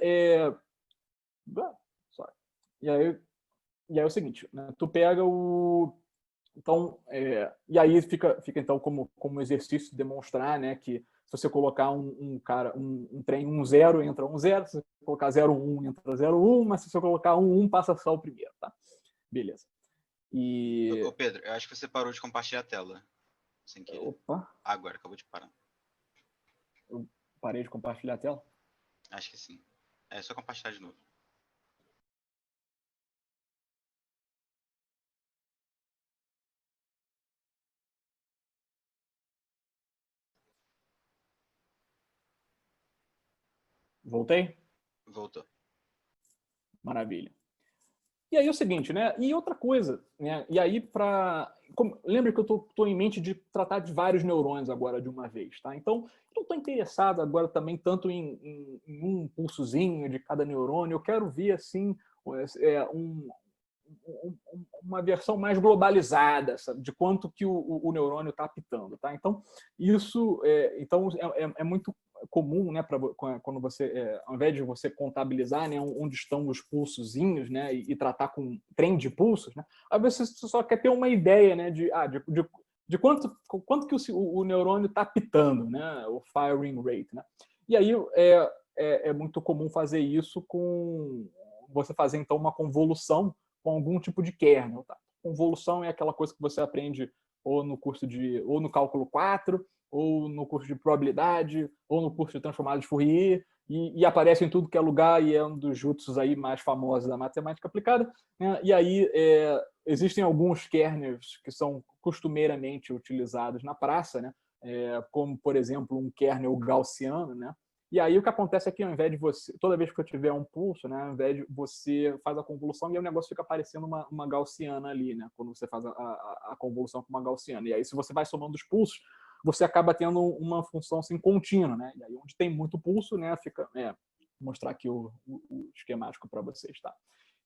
e aí é o seguinte, né? Tu pega o então e aí fica então como exercício demonstrar, né, que se você colocar um trem 1-0, entra 1-0, se você colocar 0-1, entra 0-1, mas se você colocar 1-1, passa só o primeiro, tá? Beleza. Ô Pedro, eu acho que você parou de compartilhar a tela. Sem querer. Opa. Agora, acabou de parar. Eu parei de compartilhar a tela? Acho que sim. É só compartilhar de novo. Voltei? Voltou. Maravilha. E aí é o seguinte, né? E outra coisa, né? E aí lembra que eu tô em mente de tratar de vários neurônios agora de uma vez, tá? Então, eu estou interessado agora também tanto em um pulsozinho de cada neurônio. Eu quero ver assim uma versão mais globalizada, sabe? De quanto que o neurônio está apitando, tá? Então isso é muito comum, né, quando você, ao invés de você contabilizar, né, onde estão os pulsozinhos, né, e tratar com trem de pulsos, né, às vezes você só quer ter uma ideia, né, de quanto que o neurônio está apitando, né, o firing rate, né. E aí é muito comum fazer isso com você fazer então uma convolução com algum tipo de kernel, tá? Convolução é aquela coisa que você aprende ou no cálculo 4, ou no curso de probabilidade, ou no curso de transformadas de Fourier, e aparece em tudo que é lugar, e é um dos jutsus aí mais famosos da matemática aplicada. Né? E aí existem alguns kernels que são costumeiramente utilizados na praça, né? Como, por exemplo, um kernel gaussiano, né? E aí o que acontece é que ao invés de você, toda vez que eu tiver um pulso, né, ao invés de você faz a convolução e aí o negócio fica parecendo uma gaussiana ali, né, quando você faz a convolução com uma gaussiana. E aí se você vai somando os pulsos, você acaba tendo uma função assim contínua, né? E aí onde tem muito pulso, né, fica, vou mostrar aqui o esquemático para vocês, tá?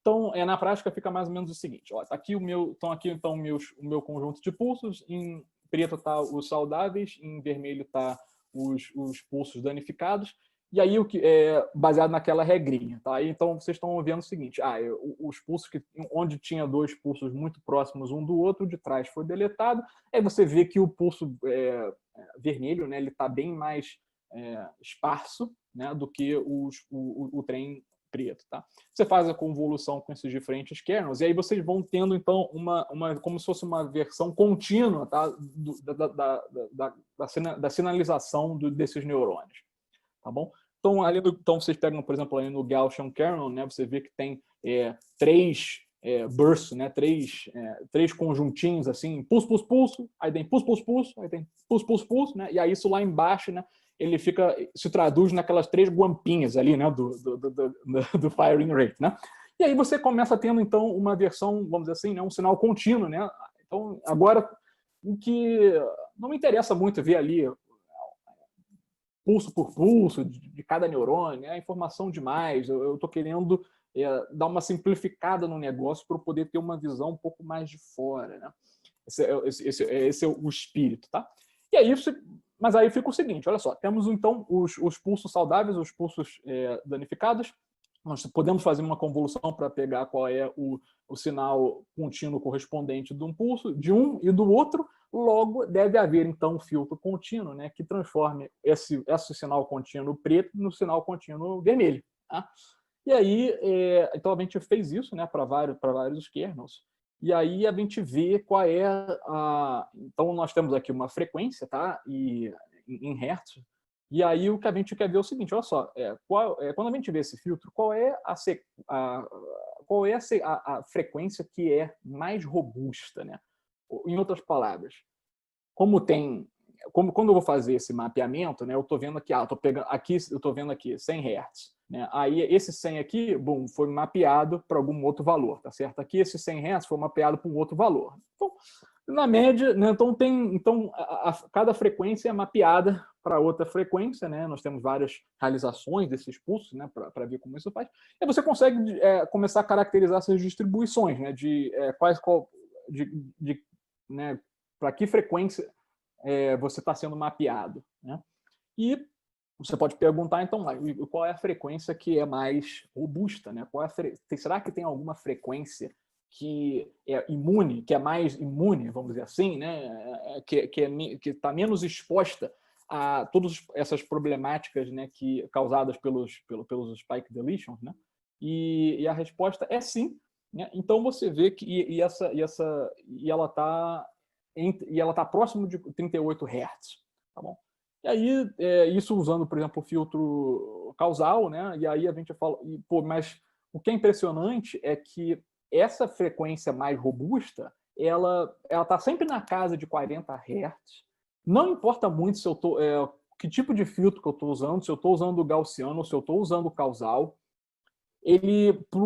Então, na prática fica mais ou menos o seguinte, ó, tá aqui o meu, estão aqui então o meu conjunto de pulsos, em preto tá os saudáveis, em vermelho tá os pulsos danificados, e aí o que baseado naquela regrinha, tá? Então vocês estão vendo o seguinte, os pulsos onde tinha dois pulsos muito próximos um do outro, de trás foi deletado, aí você vê que o pulso vermelho, né, ele está bem mais esparso, né, do que o trem preto, tá? Você faz a convolução com esses diferentes kernels e aí vocês vão tendo então como se fosse uma versão contínua, tá? Da sinalização desses neurônios, tá bom? Então, então vocês pegam, por exemplo, ali no Gaussian kernel, né? Você vê que tem três bursts, né? Três conjuntinhos assim, pulso, pulso, pulso, aí tem pulso, pulso, pulso, aí tem pulso, pulso, pulso, né? E aí isso lá embaixo, né? Ele se traduz naquelas três guampinhas ali, né, do firing rate, né? E aí você começa tendo, então, uma versão, vamos dizer assim, né, um sinal contínuo, né? Então, agora, o que não me interessa muito ver ali pulso por pulso de cada neurônio, é informação demais, eu estou querendo dar uma simplificada no negócio para eu poder ter uma visão um pouco mais de fora, né? Esse é o espírito, tá? E aí mas aí fica o seguinte, olha só, temos então os pulsos saudáveis, os pulsos danificados, nós podemos fazer uma convolução para pegar qual é o sinal contínuo correspondente de um pulso, de um e do outro, logo deve haver então um filtro contínuo, né, que transforme esse sinal contínuo preto no sinal contínuo vermelho. Tá? E aí, então a gente fez isso, né, para vários kernels, e aí a gente vê qual é então nós temos aqui uma frequência, tá? E em hertz. E aí o que a gente quer ver é o seguinte, olha só, quando a gente vê esse filtro, qual é a frequência que é mais robusta, né? Em outras palavras, quando eu vou fazer esse mapeamento, né, eu estou vendo aqui, eu estou vendo aqui 100 Hz, né? Aí esse 100 aqui, foi mapeado para algum outro valor, tá certo? Aqui esse 100 Hz foi mapeado para um outro valor. Então, na média, né, cada frequência é mapeada para outra frequência, né? Nós temos várias realizações desses pulsos, né, para ver como isso faz. E você consegue começar a caracterizar essas distribuições, né, né, para que frequência você está sendo mapeado, né? E você pode perguntar, então, qual é a frequência que é mais robusta, né? Será que tem alguma frequência que é imune, que é mais imune, vamos dizer assim, né? Que está menos exposta a todas essas problemáticas, né, causadas pelos spike deletions, né? E a resposta é sim, né? Então você vê que ela está próximo de 38 Hz, tá bom? E aí, isso usando, por exemplo, o filtro causal, né? E aí a gente fala, mas o que é impressionante é que essa frequência mais robusta, ela está sempre na casa de 40 Hz. Não importa muito se eu que tipo de filtro que eu estou usando, se eu estou usando o gaussiano ou se eu estou usando o causal, ele, para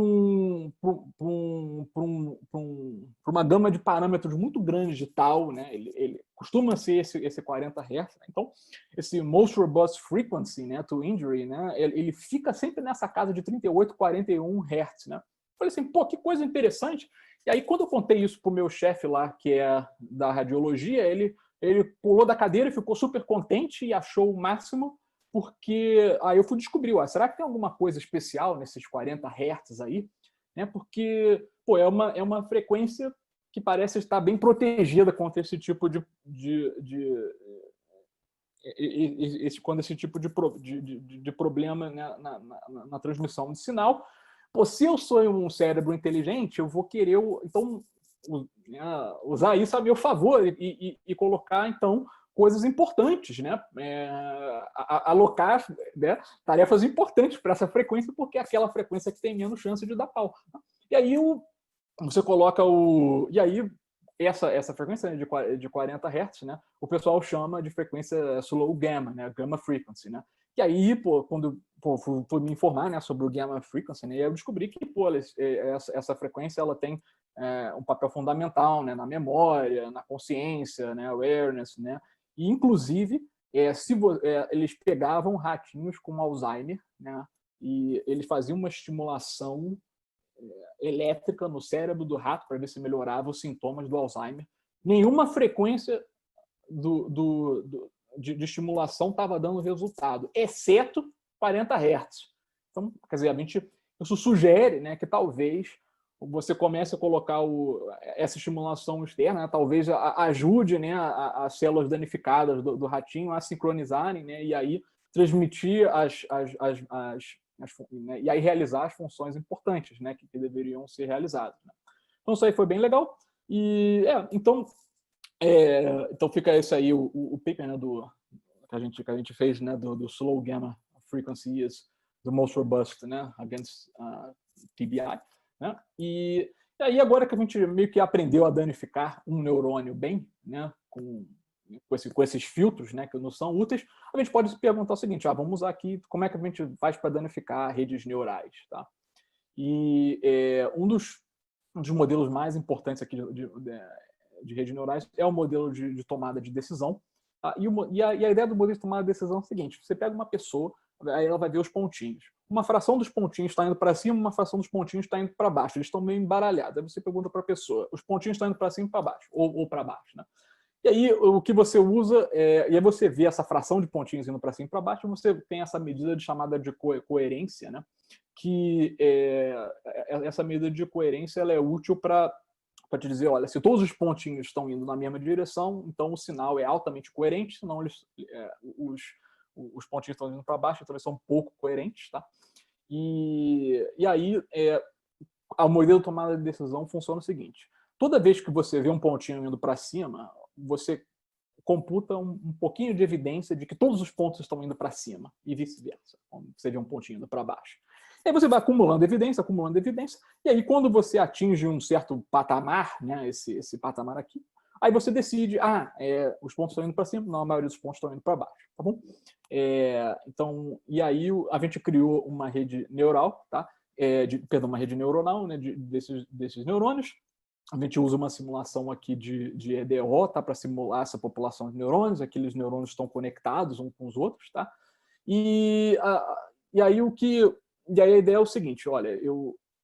uma gama de parâmetros muito grande de tal, né, ele costuma ser esse 40 Hz. Né? Então, esse most robust frequency, né, to injury, né, ele fica sempre nessa casa de 38, 41 Hz. Né? Falei assim, pô, que coisa interessante. E aí, quando eu contei isso para o meu chefe lá, que é da radiologia, ele pulou da cadeira e ficou super contente e achou o máximo, porque aí eu fui descobrir, será que tem alguma coisa especial nesses 40 Hz aí? Né? Porque é uma frequência que parece estar bem protegida contra esse tipo quando esse tipo de problema, né, na transmissão de sinal. Se eu sou um cérebro inteligente, eu vou querer então usar isso a meu favor e colocar então coisas importantes, né? Alocar, né, tarefas importantes para essa frequência, porque é aquela frequência que tem menos chance de dar pau. E aí você coloca e aí essa frequência de 40 Hz, né, o pessoal chama de frequência slow gamma, né, gamma frequency, né? E aí, quando fui me informar, né, sobre o Gamma Frequency, né, eu descobri que essa frequência ela tem um papel fundamental, né, na memória, na consciência, né, awareness, né, e inclusive eles pegavam ratinhos com Alzheimer, né, e eles faziam uma estimulação elétrica no cérebro do rato para ver se melhorava os sintomas do Alzheimer. Nenhuma frequência de estimulação estava dando resultado, exceto 40 Hz. Então, quer dizer, isso sugere, né, que talvez você comece a colocar essa estimulação externa, né, talvez ajude, né, as células danificadas do ratinho a sincronizarem, né, e aí transmitir né, e aí realizar as funções importantes, né, que deveriam ser realizadas. Né? Então, isso aí foi bem legal. E, então fica esse aí, o paper, né, que a gente fez, né, do Slow Gamma Frequency is the most robust, né, against TBI. Né? E aí, agora que a gente meio que aprendeu a danificar um neurônio bem, né, com esses filtros, né, que não são úteis, a gente pode se perguntar o seguinte: vamos usar aqui como é que a gente faz para danificar redes neurais. Tá? E um dos modelos mais importantes aqui de redes neurais é o modelo de tomada de decisão. Tá? E a ideia do modelo de tomada de decisão é o seguinte: você pega uma pessoa, aí ela vai ver os pontinhos. Uma fração dos pontinhos está indo para cima, uma fração dos pontinhos está indo para baixo. Eles estão meio embaralhados. Aí você pergunta para a pessoa: os pontinhos estão indo para cima e para baixo, ou para baixo. Né? E aí o que você usa, e aí você vê essa fração de pontinhos indo para cima e para baixo, você tem essa medida chamada de coerência, né? Que essa medida de coerência ela é útil para te dizer: olha, se todos os pontinhos estão indo na mesma direção, então o sinal é altamente coerente, senão os pontinhos estão indo para baixo, então eles são pouco coerentes. Tá? E aí o modelo de tomada de decisão funciona o seguinte: toda vez que você vê um pontinho indo para cima, você computa um pouquinho de evidência de que todos os pontos estão indo para cima e vice-versa, quando você vê um pontinho indo para baixo. E aí você vai acumulando evidência, e aí quando você atinge um certo patamar, né, esse patamar aqui, aí você decide: os pontos estão indo para cima, não, a maioria dos pontos estão indo para baixo, tá bom? Então, e aí a gente criou uma rede neural, tá? Uma rede neuronal, né, desses neurônios. A gente usa uma simulação aqui de EDO, tá, para simular essa população de neurônios. Aqueles neurônios estão conectados uns com os outros, tá? E aí a ideia é o seguinte: olha,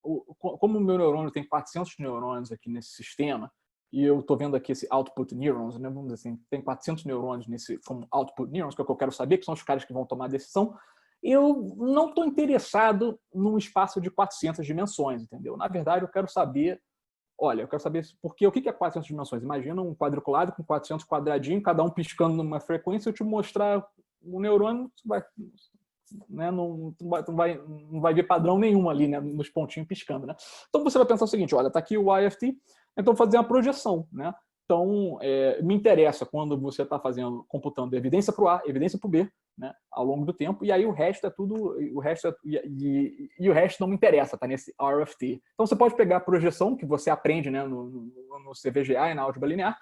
como o meu neurônio tem 400 neurônios aqui nesse sistema, e eu estou vendo aqui esse output neurons, né, vamos dizer assim, tem 400 neurônios como output neurons, que é o que eu quero saber, que são os caras que vão tomar a decisão. Eu não estou interessado num espaço de 400 dimensões, entendeu? Na verdade, eu quero saber porque o que é 400 dimensões? Imagina um quadriculado com 400 quadradinhos, cada um piscando numa frequência. Eu te mostrar um neurônio, não vai ver padrão nenhum ali, né, nos pontinhos piscando. Né? Então você vai pensar o seguinte: olha, está aqui o IFT, então vou fazer uma projeção. Né? Então, me interessa quando você está computando evidência para o A, evidência para o B, né, ao longo do tempo, e aí o resto é tudo, o resto o resto não me interessa, tá nesse RFT. Então você pode pegar a projeção que você aprende, né, no CVGA e na álgebra linear,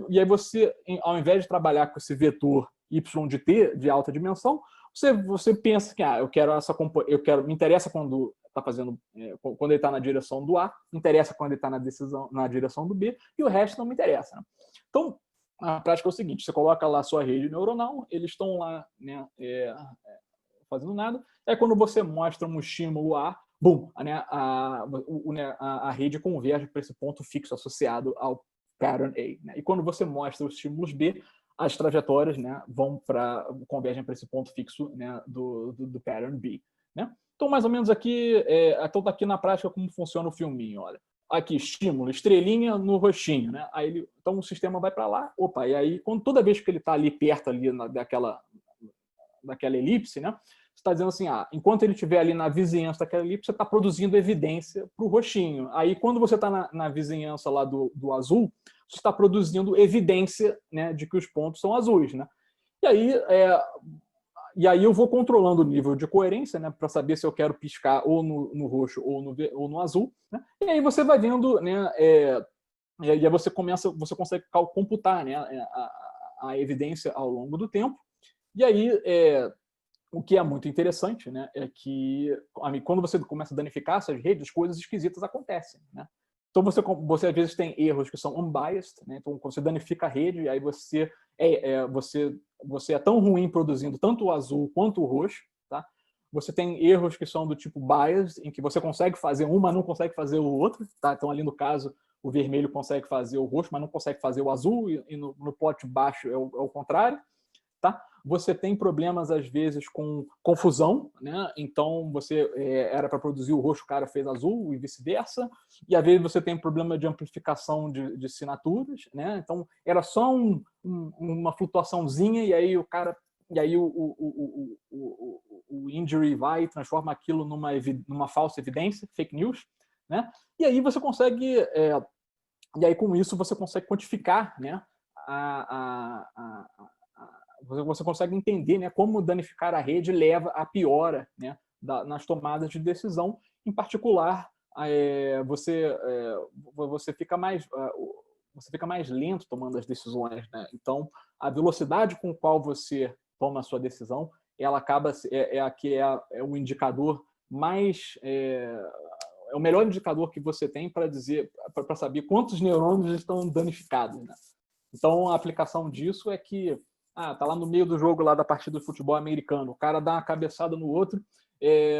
e aí você, ao invés de trabalhar com esse vetor y de t de alta dimensão, você pensa que me interessa quando está fazendo, quando ele está na direção do A, me interessa quando ele está na direção do B, e o resto não me interessa. Né? Então, a prática é o seguinte: você coloca lá a sua rede neuronal, eles estão lá, né, fazendo nada, aí quando você mostra um estímulo A, bum, né, a rede converge para esse ponto fixo associado ao pattern A. Né? E quando você mostra os estímulos B, as trajetórias, né, convergem para esse ponto fixo, né, do pattern B. Né? Então, mais ou menos aqui, então tá aqui na prática como funciona o filminho, olha. Aqui, estímulo, estrelinha no roxinho, né? Então o sistema vai para lá, e aí toda vez que ele está ali perto ali daquela elipse, né? Você está dizendo assim: enquanto ele estiver ali na vizinhança daquela elipse, você está produzindo evidência para o roxinho. Aí quando você está na vizinhança lá do azul, você está produzindo evidência, né, de que os pontos são azuis, né? E aí eu vou controlando o nível de coerência, né, para saber se eu quero piscar ou no roxo ou no azul. Né? E aí você vai vendo, né, e aí você consegue computar, né, a evidência ao longo do tempo. E aí O que é muito interessante, né, é que quando você começa a danificar essas redes, coisas esquisitas acontecem, né? Então você às vezes tem erros que são unbiased, né? Então quando você danifica a rede, aí você é tão ruim produzindo tanto o azul quanto o roxo, tá? Você tem erros que são do tipo biased, em que você consegue fazer um, mas não consegue fazer o outro, tá? Então ali no caso o vermelho consegue fazer o roxo, mas não consegue fazer o azul, e no pote baixo é o contrário. Tá? Você tem problemas, às vezes, com confusão, né? Então, você era para produzir o roxo, o cara fez azul e vice-versa. E, às vezes, você tem problema de amplificação de assinaturas, né? Então, era só uma flutuaçãozinha e aí o cara... E aí o injury vai e transforma aquilo numa falsa evidência, fake news, né? E aí você consegue... e aí, com isso, você consegue quantificar, né? Você consegue entender, né, como danificar a rede leva à piora, né, nas tomadas de decisão. Em particular, você fica mais lento tomando as decisões, né? Então, a velocidade com qual você toma a sua decisão, ela acaba é o indicador mais é o melhor indicador que você tem para dizer, para saber quantos neurônios estão danificados, né? Então, a aplicação disso é que tá lá no meio do jogo lá da partida de futebol americano, o cara dá uma cabeçada no outro,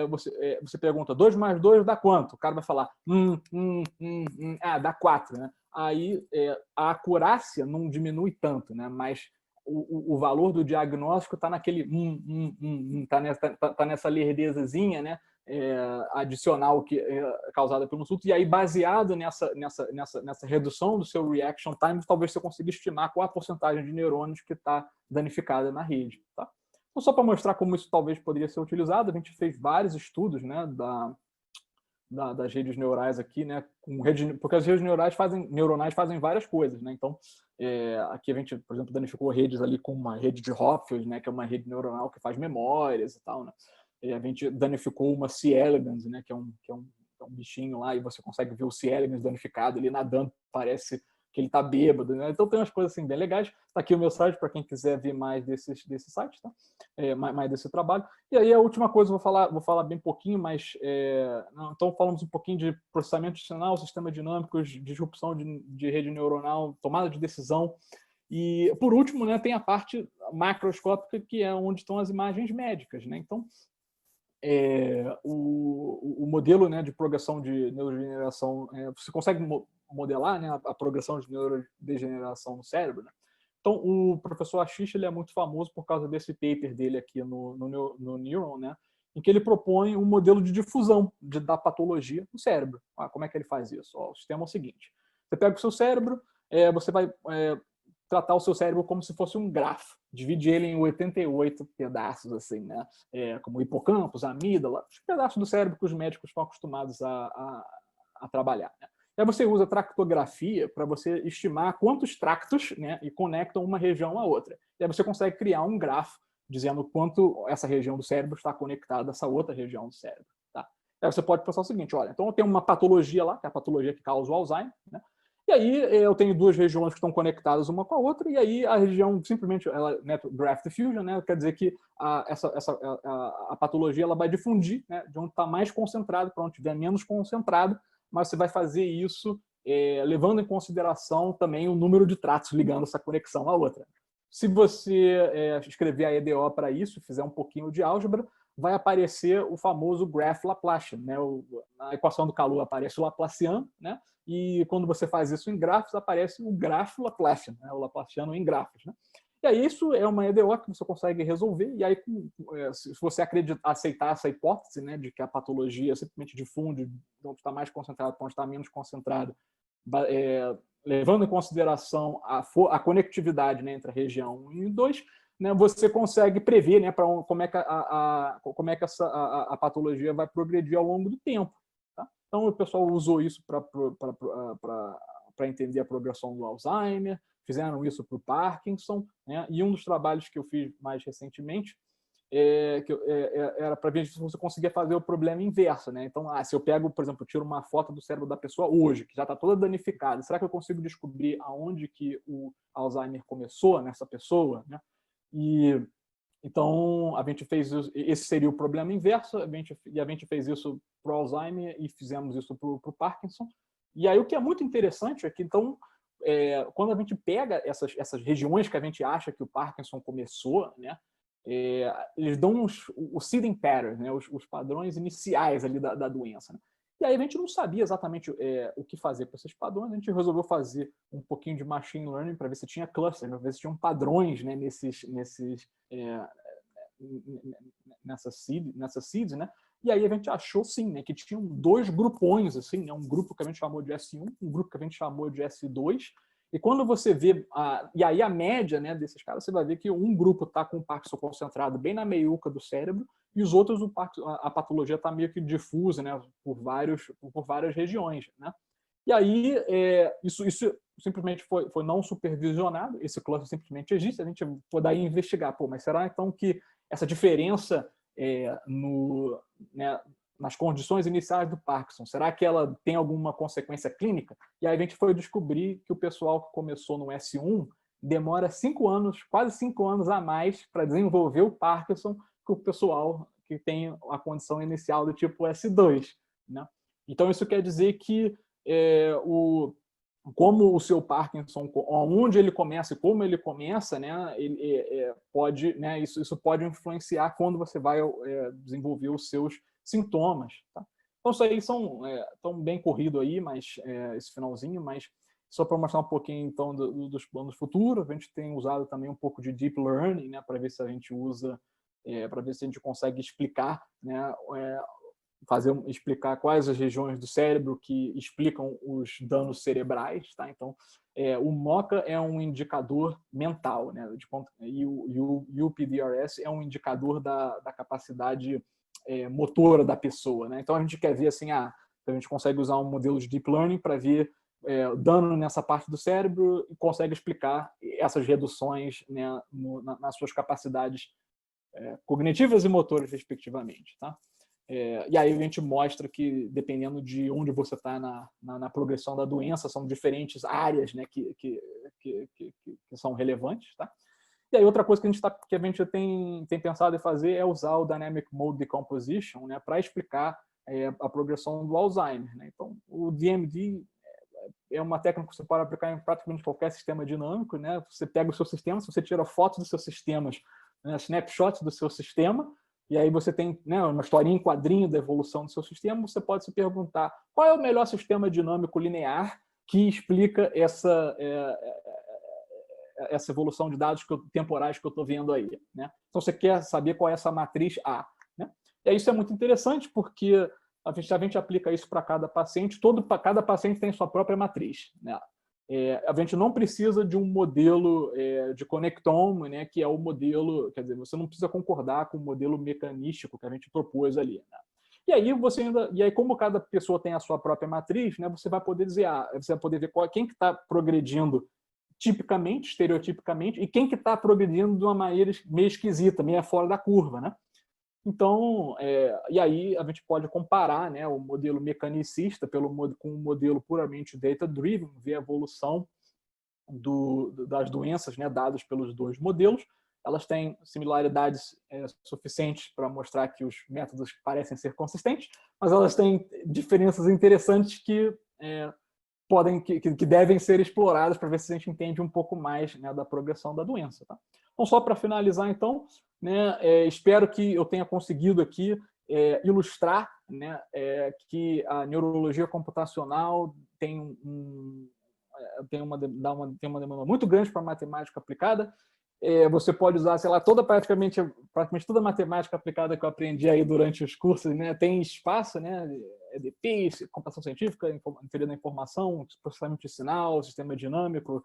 você pergunta, 2 mais 2 dá quanto? O cara vai falar, dá 4, né? Aí a acurácia não diminui tanto, né? Mas o valor do diagnóstico está naquele tá nessa lerdezazinha, né? Adicional que é causada pelo insulto, e aí baseado nessa redução do seu reaction time, talvez você consiga estimar qual a porcentagem de neurônios que está danificada na rede. Tá? Então, só para mostrar como isso talvez poderia ser utilizado, a gente fez vários estudos, né, das redes neurais aqui, né, porque as redes neuronais fazem várias coisas, né? Então, aqui a gente, por exemplo, danificou redes ali com uma rede de Hopfield, né, que é uma rede neuronal que faz memórias e tal, né? A gente danificou uma C. elegans, né, que é um bichinho lá, e você consegue ver o C. elegans danificado ali nadando, parece que ele está bêbado, né? Então tem umas coisas assim bem legais. Está aqui o meu site para quem quiser ver mais desse site, tá? Mais desse trabalho. E aí a última coisa, vou falar bem pouquinho, mas então falamos um pouquinho de processamento de sinal, sistema dinâmicos, disrupção de rede neuronal, tomada de decisão. E, por último, né, tem a parte macroscópica, que é onde estão as imagens médicas, né? Então, o modelo, né, de progressão de neurodegeneração, você consegue modelar, né, a progressão de neurodegeneração no cérebro, né? Então, o professor Ashish, ele é muito famoso por causa desse paper dele aqui no Neuron, né, em que ele propõe um modelo de difusão da patologia no cérebro. Como é que ele faz isso? O sistema é o seguinte: você pega o seu cérebro, você vai tratar o seu cérebro como se fosse um grafo, divide ele em 88 pedaços, assim, né? Como hipocampos, amígdala, os pedaços do cérebro que os médicos estão acostumados a trabalhar, né? E aí você usa tractografia para você estimar quantos tractos, né, e conectam uma região à outra. E aí você consegue criar um grafo dizendo quanto essa região do cérebro está conectada a essa outra região do cérebro. Tá? Aí você pode pensar o seguinte: olha, então eu tenho uma patologia lá, que é a patologia que causa o Alzheimer, né? E aí eu tenho duas regiões que estão conectadas uma com a outra, e aí a região simplesmente, graph diffusion, né, quer dizer que a patologia ela vai difundir, né, de onde está mais concentrado para onde estiver menos concentrado, mas você vai fazer isso levando em consideração também o número de tratos ligando essa conexão à outra. Se você escrever a EDO para isso, fizer um pouquinho de álgebra, vai aparecer o famoso graph Laplacian, né? Na equação do calor aparece o Laplaciano, né? E quando você faz isso em grafos, aparece o grafo Laplacian, né? O Laplaciano em grafos, né? E aí isso é uma EDO que você consegue resolver, e aí se você aceitar essa hipótese, né, de que a patologia simplesmente difunde de onde está mais concentrado para onde está menos concentrado, levando em consideração a conectividade, né, entre a região 1 e 2, né, você consegue prever, né, como é que a patologia vai progredir ao longo do tempo. Tá? Então, o pessoal usou isso para entender a progressão do Alzheimer, fizeram isso para o Parkinson, né? E um dos trabalhos que eu fiz mais recentemente era para ver se você conseguia fazer o problema inverso, né? Então, se eu pego, por exemplo, tiro uma foto do cérebro da pessoa hoje, que já está toda danificada, será que eu consigo descobrir aonde que o Alzheimer começou nessa pessoa, né? E Então, a gente fez isso, esse seria o problema inverso, a gente fez isso para o Alzheimer e fizemos isso para o Parkinson. E aí o que é muito interessante é que, então, quando a gente pega essas regiões que a gente acha que o Parkinson começou, né, eles dão o seeding pattern, né, os padrões iniciais ali da doença. Né? E aí a gente não sabia exatamente o que fazer com esses padrões, a gente resolveu fazer um pouquinho de machine learning para ver se tinha clusters, para ver se tinham padrões, né, nessas seeds, né? E aí a gente achou, sim, né, que tinham 2 grupões, assim, né, um grupo que a gente chamou de S1, um grupo que a gente chamou de S2, e quando você vê, e aí a média, né, desses caras, você vai ver que um grupo está com o Parkinson concentrado bem na meiuca do cérebro, e os outros, a patologia está meio que difusa, né, por várias regiões, né? E aí, isso simplesmente foi não supervisionado, esse cluster simplesmente existe, a gente pode daí investigar, pô, mas será então que essa diferença né, nas condições iniciais do Parkinson, será que ela tem alguma consequência clínica? E aí a gente foi descobrir que o pessoal que começou no S1 demora 5 anos, quase 5 anos a mais para desenvolver o Parkinson que o pessoal que tem a condição inicial do tipo S2, né? Então isso quer dizer que como o seu Parkinson, onde ele começa e como ele começa, né, pode, né, isso pode influenciar quando você vai desenvolver os seus sintomas. Tá? Então, isso aí tão bem corrido aí, mas esse finalzinho, mas só para mostrar um pouquinho então dos planos futuros, a gente tem usado também um pouco de deep learning, né, para ver se a gente usa, para ver se a gente consegue explicar, né, explicar quais as regiões do cérebro que explicam os danos cerebrais, tá? Então, o MoCA é um indicador mental, né? E o PDRS é um indicador da capacidade motora da pessoa, né? Então, a gente quer ver assim, a gente consegue usar um modelo de deep learning para ver dano nessa parte do cérebro e consegue explicar essas reduções, né, nas suas capacidades cognitivas e motoras, respectivamente, tá? E aí a gente mostra que, dependendo de onde você está na progressão da doença, são diferentes áreas, né, que são relevantes. Tá? E aí outra coisa que a gente tem pensado em fazer é usar o Dynamic Mode Decomposition, né, para explicar a progressão do Alzheimer. Né? Então, o DMD é uma técnica que você pode aplicar em praticamente qualquer sistema dinâmico. Né? Você pega o seu sistema, se você tira fotos dos seus sistemas, né, snapshots do seu sistema, e aí você tem, né, uma historinha em quadrinho da evolução do seu sistema, você pode se perguntar qual é o melhor sistema dinâmico linear que explica essa evolução de dados temporais que eu estou vendo aí. Né? Então, você quer saber qual é essa matriz A. Né? E aí isso é muito interessante, porque a gente aplica isso para cada paciente, cada paciente tem sua própria matriz. Né? A gente não precisa de um modelo de connectome, né, que é o modelo, quer dizer, você não precisa concordar com o modelo mecanístico que a gente propôs ali. Né? E aí como cada pessoa tem a sua própria matriz, né, você vai poder dizer, você vai poder ver quem que está progredindo tipicamente, estereotipicamente, e quem que está progredindo de uma maneira meio esquisita, meio fora da curva, né? Então, e aí a gente pode comparar, né, o modelo mecanicista com o modelo puramente data-driven, ver a evolução das doenças, né, dadas pelos 2 modelos. Elas têm similaridades suficientes para mostrar que os métodos parecem ser consistentes, mas elas têm diferenças interessantes que devem ser exploradas para ver se a gente entende um pouco mais, né, da progressão da doença. Tá? Então, só para finalizar, então, né, espero que eu tenha conseguido aqui ilustrar, né, que a neurologia computacional tem uma demanda muito grande para matemática aplicada. Você pode usar, sei lá, praticamente toda a matemática aplicada que eu aprendi aí durante os cursos, né, tem espaço, né, EDP, computação científica, teoria da informação, processamento de sinal, sistema dinâmico,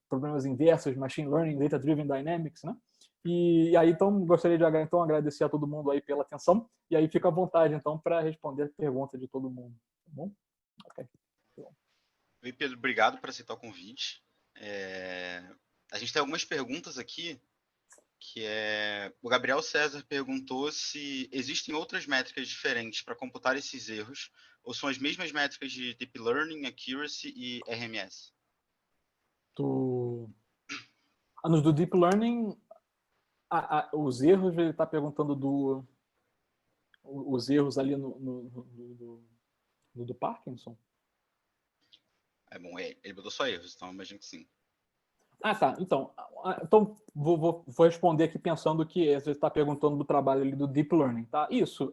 problemas inversos, machine learning, data-driven dynamics, né? E aí, então, gostaria de agradecer a todo mundo aí pela atenção, e aí fica à vontade, então, para responder a pergunta de todo mundo, tá bom? Ok. Oi, Pedro, obrigado por aceitar o convite. A gente tem algumas perguntas aqui, o Gabriel César perguntou se existem outras métricas diferentes para computar esses erros, ou são as mesmas métricas de Deep Learning, Accuracy e RMS? Nos do Deep Learning, os erros, ele está perguntando os erros ali do Parkinson? Bom, ele botou só erros, então eu imagino que sim. Tá. Então vou responder aqui pensando que você está perguntando do trabalho ali do Deep Learning, tá? Isso,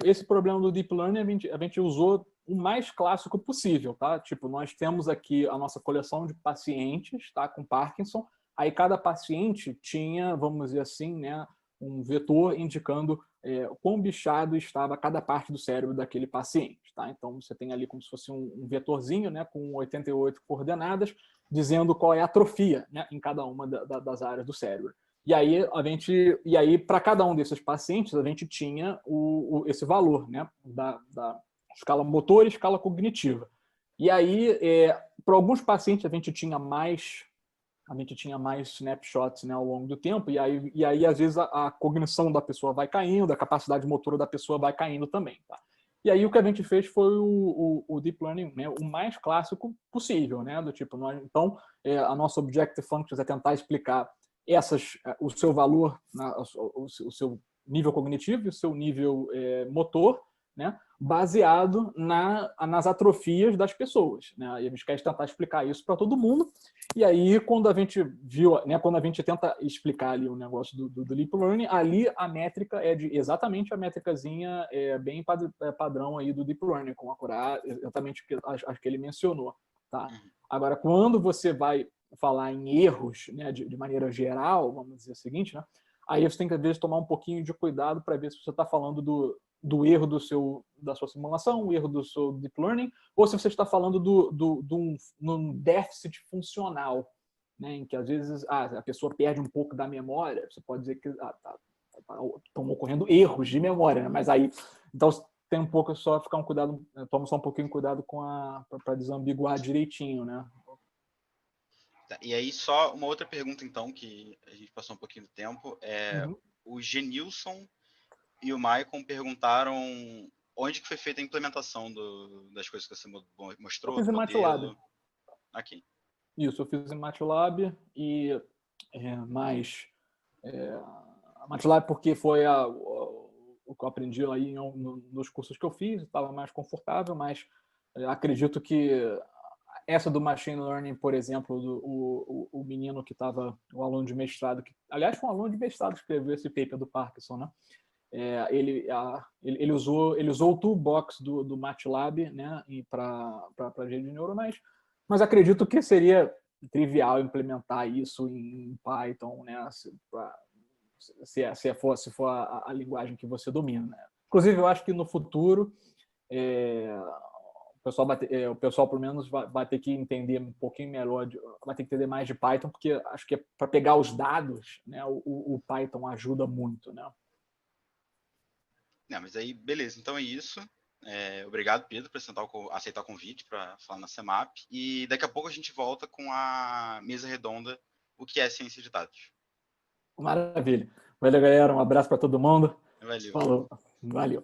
esse problema do Deep Learning a gente usou o mais clássico possível, tá? Tipo, nós temos aqui a nossa coleção de pacientes, tá? Com Parkinson, aí cada paciente tinha, vamos dizer assim, né, um vetor indicando quão bichado estava cada parte do cérebro daquele paciente, tá? Então você tem ali como se fosse um vetorzinho, né, com 88 coordenadas, dizendo qual é a atrofia, né, em cada uma das áreas do cérebro. E aí para cada um desses pacientes, a gente tinha esse valor, né, da escala motora e escala cognitiva. E aí, para alguns pacientes, a gente tinha mais snapshots, né, ao longo do tempo, e aí às vezes, a cognição da pessoa vai caindo, a capacidade motora da pessoa vai caindo também. Tá? E aí o que a gente fez foi o Deep Learning, né, o mais clássico possível, né, do tipo, então, a nossa Objective Functions é tentar explicar o seu valor, né, o seu nível cognitivo e o seu nível motor, né, baseado nas atrofias das pessoas. Né? E a gente quer tentar explicar isso para todo mundo. E aí, quando a gente viu, né, quando a gente tenta explicar ali o negócio do Deep Learning, ali a métrica é exatamente a métricazinha bem padrão aí do Deep Learning, com a Cora, exatamente acho que ele mencionou. Tá? Agora, quando você vai falar em erros, né, de maneira geral, vamos dizer o seguinte, né, aí você tem que, às vezes, tomar um pouquinho de cuidado para ver se você está falando do erro da sua simulação, o erro do seu Deep Learning, ou se você está falando de um déficit funcional, né, em que, às vezes, a pessoa perde um pouco da memória, você pode dizer que estão ocorrendo erros de memória, né, mas aí, então, tem um pouco só ficar toma só um pouquinho de cuidado para desambiguar direitinho, né? Tá, e aí, só uma outra pergunta, então, que a gente passou um pouquinho do tempo. O Genilson e o Maicon perguntaram onde que foi feita a implementação das coisas que você Eu mostrou, fiz do em MATLAB. modelo. Aqui. Isso, eu fiz em MATLAB e mais MATLAB porque foi o que eu aprendi aí nos cursos que eu fiz, estava mais confortável, mas acredito que essa do Machine Learning, por exemplo, o menino que estava, o aluno de mestrado, aliás, foi um aluno de mestrado que escreveu esse paper do Parkinson, né? Ele usou o toolbox do MATLAB, né, para rede de neuronais, mas acredito que seria trivial implementar isso em Python, né, se for a linguagem que você domina. Né? Inclusive, eu acho que no futuro o pessoal pelo menos vai ter que entender um pouquinho melhor, vai ter que entender mais de Python, porque acho que para pegar os dados, né, o Python ajuda muito, né? Não, mas aí, beleza. Então é isso. Obrigado, Pedro, por aceitar o convite para falar na CEMAP. E daqui a pouco a gente volta com a mesa redonda, o que é ciência de dados. Maravilha. Valeu, galera. Um abraço para todo mundo. Valeu. Falou. Valeu.